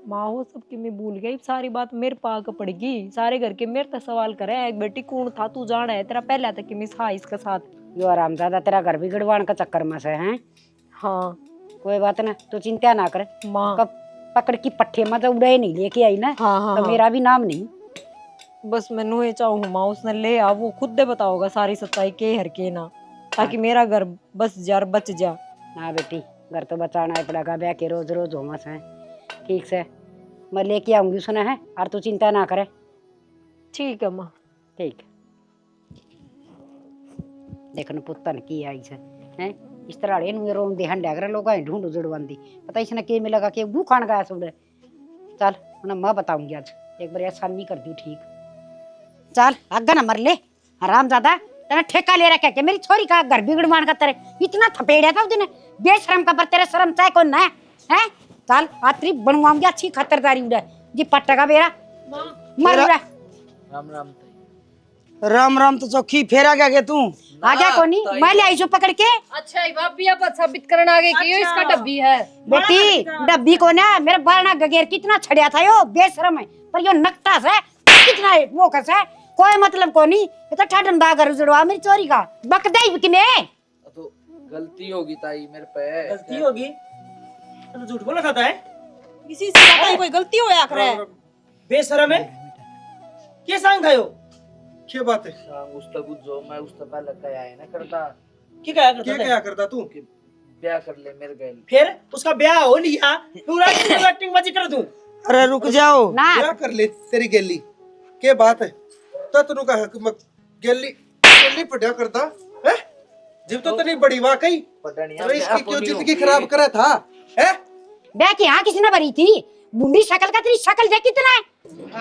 [SPEAKER 6] माँ वो सब की मैं भूल गई, सारी बात मेरे पाक पड़गी। सारे घर के मेरे तक सवाल करे, एक बेटी कौन था तू जाना है, तेरा पहला तक कि मिस था इसके साथ।
[SPEAKER 7] यो आराम ज्यादा तेरा घर बिगड़वान का चक्कर में से हैं।
[SPEAKER 6] हाँ
[SPEAKER 7] कोई बात ना, तू चिंता ना कर।
[SPEAKER 6] माँ।
[SPEAKER 7] कब पकड़ की पट्टे में तो उड़े नहीं लेके आई ना।
[SPEAKER 6] हाँ हाँ,
[SPEAKER 7] तो
[SPEAKER 6] हाँ।
[SPEAKER 7] मेरा भी नाम नहीं।
[SPEAKER 6] बस मैनू ये चाहूँ माँ उसने ले आ, वो खुद दे बताओगा सारी सच्चाई के हर के ना, ताकि मेरा घर बस जार बच जा।
[SPEAKER 7] हाँ बेटी, घर तो बचाना है पड़ेगा, ब्याह के रोज रोज होमस है। ठीक से मैं लेके आऊंगी सुना है, और तू चिंता ना करे।
[SPEAKER 6] ठीक है माँ।
[SPEAKER 7] ठीक। देखन पुत्तन की आई से हैं इस तरह रे नु रोम दे हंडा कर लोग ढूंढ जुड़वांदी, पता इसने के में लगा के वो खान गया सुबह। चल उन्हें मैं बताऊंगी आज, एक बार आसानी कर दी। ठीक चल आगे ना मर ले आराम ज्यादा, तेरा ठेका ले रखा है मेरी छोरी का घर बिगड़वान का तेरे इतना थपेड़िया था उस दिन बेशरम का, पर तेरे शर्म चाहे कौन ना है? चल आतरी बनवाऊंगी अच्छी खतरदारी उड़ा जी पट्टा का बेरा मर उड़ा।
[SPEAKER 9] राम राम।
[SPEAKER 1] राम राम तो चौकी फेरा क्या के तू?
[SPEAKER 7] आ गया कोनी, मैं ले आई जो पकड़ के।
[SPEAKER 2] अच्छा ये भाभी आप साबित करने आगे कि यो इसका डब्बी है।
[SPEAKER 7] बेटी डब्बी को ना मेरे बारना गगेर कितना छड़िया था यो बेशरम है, पर यो नकटा से कितना है वो कैसे है? कोई मतलब को नहीं, ये तो ठाडन दा कर जुड़वा मेरी चोरी का बक दे किने।
[SPEAKER 9] तो गलती होगी ताई मेरे पे।
[SPEAKER 3] गलती होगी तो झूठ बोला खाता है?
[SPEAKER 4] किसी से ज्यादा ही कोई गलती होया करे।
[SPEAKER 3] बेशरम है, क्या सांग खायो?
[SPEAKER 5] क्या बात है?
[SPEAKER 9] उस तक जो मैं उस तक पहले कया है ना करता
[SPEAKER 3] क्या क्या करता
[SPEAKER 5] क्या
[SPEAKER 3] था?
[SPEAKER 5] क्या करता तू?
[SPEAKER 9] कि ब्याह कर ले मेरे गैल।
[SPEAKER 3] फिर उसका ब्याह हो लिया, पूरा एक्टिंग बाजी कर दूं।
[SPEAKER 1] अरे रुक जाओ
[SPEAKER 7] ना
[SPEAKER 5] क्या कर ले तेरी गेली? क्या बात है? तो तनु का हक मत गेली गेली पढ़ा करता है? जब तो तेरी बड़ी वाकई
[SPEAKER 9] पता नहीं
[SPEAKER 5] अरे इसकी क्यों जिंदगी खराब करा था है?
[SPEAKER 7] बे की हाँ किसी ने भरी थी बूढ़ी शक्ल का, तेरी शक्ल देख कितना है।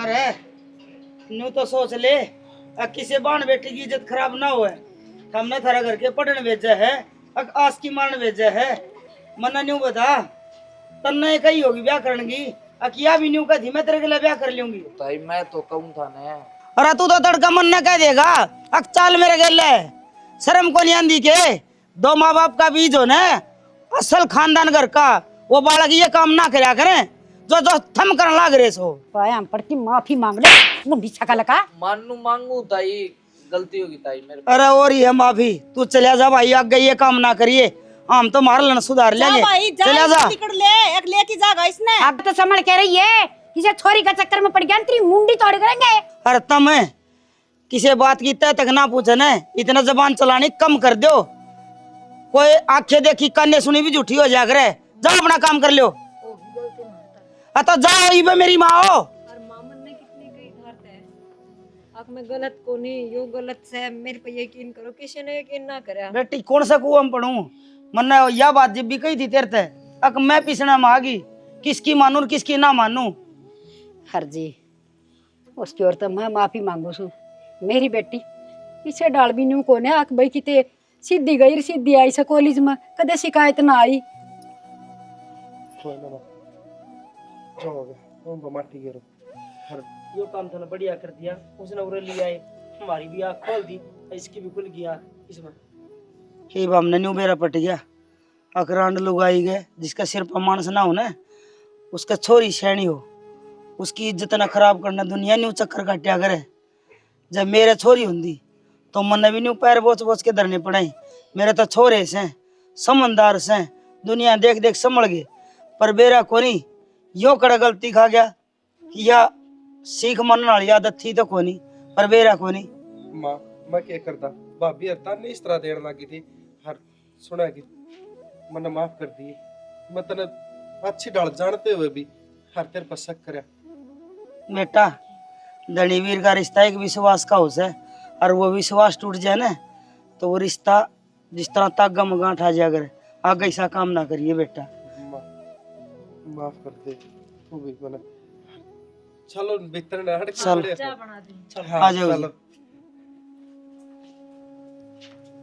[SPEAKER 1] अरे नू तो सोच ले किसी बाण बेटी की इज्जत खराब ना हो। हमने थारा घर के पढ़ने भेजा है, आस की मान भेजा है। मना न्यू बता तन्ने कही होगी ब्याह करने की, अकिया भी न्यू कही मैं तेरे के लिए ब्याह कर लूंगी।
[SPEAKER 9] ताई मैं तो कहूँ था ना।
[SPEAKER 1] अरे तू तो तड़का मन न कह देगा, अक चाल मेरे गेले शर्म को नहीं आंदी के। दो माँ बाप का बीज हो न, असल खानदान घर का, वो बालक ये काम ना करया करे जो जो थम कर लाग रहे सो।
[SPEAKER 7] पाया हम पड़ती माफी मांग ले बूढ़ी शक्ल का।
[SPEAKER 9] मानू मांगू ताई, गलती होगी ताई मेरे पे।
[SPEAKER 1] अरे और ये माफी तू चलिया जा भाई, आगे ये काम ना करिए, हम तो मार लन सुधार
[SPEAKER 4] जा
[SPEAKER 1] लेंगे।
[SPEAKER 4] भाई जा,
[SPEAKER 1] चलिया जा।
[SPEAKER 4] टिकट ले एक लेके जागा इसने।
[SPEAKER 7] अब तो समझ कह रही है किसी छोरी का चक्कर में पड़ गया, तेरी मुंडी तोड़ करेंगे।
[SPEAKER 1] अरे तम किसी बात की तय तक ना पूछे न, इतना जबान चलानी कम कर दो। कोई आंखें देखी काने सुनी भी झूठी हो जा करे। जाओ अपना काम कर लो। तो जाओ इबे मेरी माँ हो।
[SPEAKER 6] और मामन ने कितनी गई धारते है, अब मैं गलत को नहीं, यो गलत से मेरे पे यकीन करो, किसी ने यकीन ना करा।
[SPEAKER 1] बेटी कौन सा कुआं में पढ़ूं? मन्ने यह बात जब भी कही थी तेरे ते, अक मैं पिसना में आ गई, किसकी मानू और किसकी ना मानू।
[SPEAKER 7] हर जी उसकी ओर तो मैं माफी मांगू सू। मेरी बेटी इसे डाल भी न्यू को ने आख भाई किते सीधी गई सीधी आई से कॉलेज में, कदे शिकायत ना आई।
[SPEAKER 5] जो हो गया वो माटी गिरो।
[SPEAKER 3] यो काम तो बढ़िया कर दिया उसने, उरे लिया है हमारी भी आँख खोल दी, इसकी भी खुल गई आँख इसमें।
[SPEAKER 1] हे हमने न्यू बेरा पट गया अकरांड लुगाई गए जिसका सिर पर मानस ना हो ना उसका छोरी शैनी हो उसकी इज्जत ना खराब करना दुनिया न्यू चक्कर काटिया करे जब मेरे छोरी होंगी तो मन भी न्यू पैर बोच बोच के धरने पड़े मेरे तो छोरे से समझदार से दुनिया देख देख संभल गए पर बेरा कोनी यो कड़ा गलती खा गया या सीख मन वाली आदत थी तो कोनी पर बेरा कोनी
[SPEAKER 5] माँ मैं क्या करता भाभी हर ताने इस तरह देने लगी थी हर सुना कि मैंने माफ कर दी मैं तने अच्छी डाल जानते हुए भी हर तेरे पर शक करे
[SPEAKER 1] बेटा धनी वीर का रिश्ता एक विश्वास का होता है और वो विश्वास टूट जाए ना तो वो रिश्ता जिस तरह तागा मगांठ आ जाए अगर आगे ऐसा काम ना करिए बेटा
[SPEAKER 5] माफ कर दे तू भी मैंने चलो भीतर ना हट के
[SPEAKER 1] चल
[SPEAKER 5] चले।
[SPEAKER 6] चाय बना दी।
[SPEAKER 5] हाँ,
[SPEAKER 1] आ जाओ जी।
[SPEAKER 5] चलो।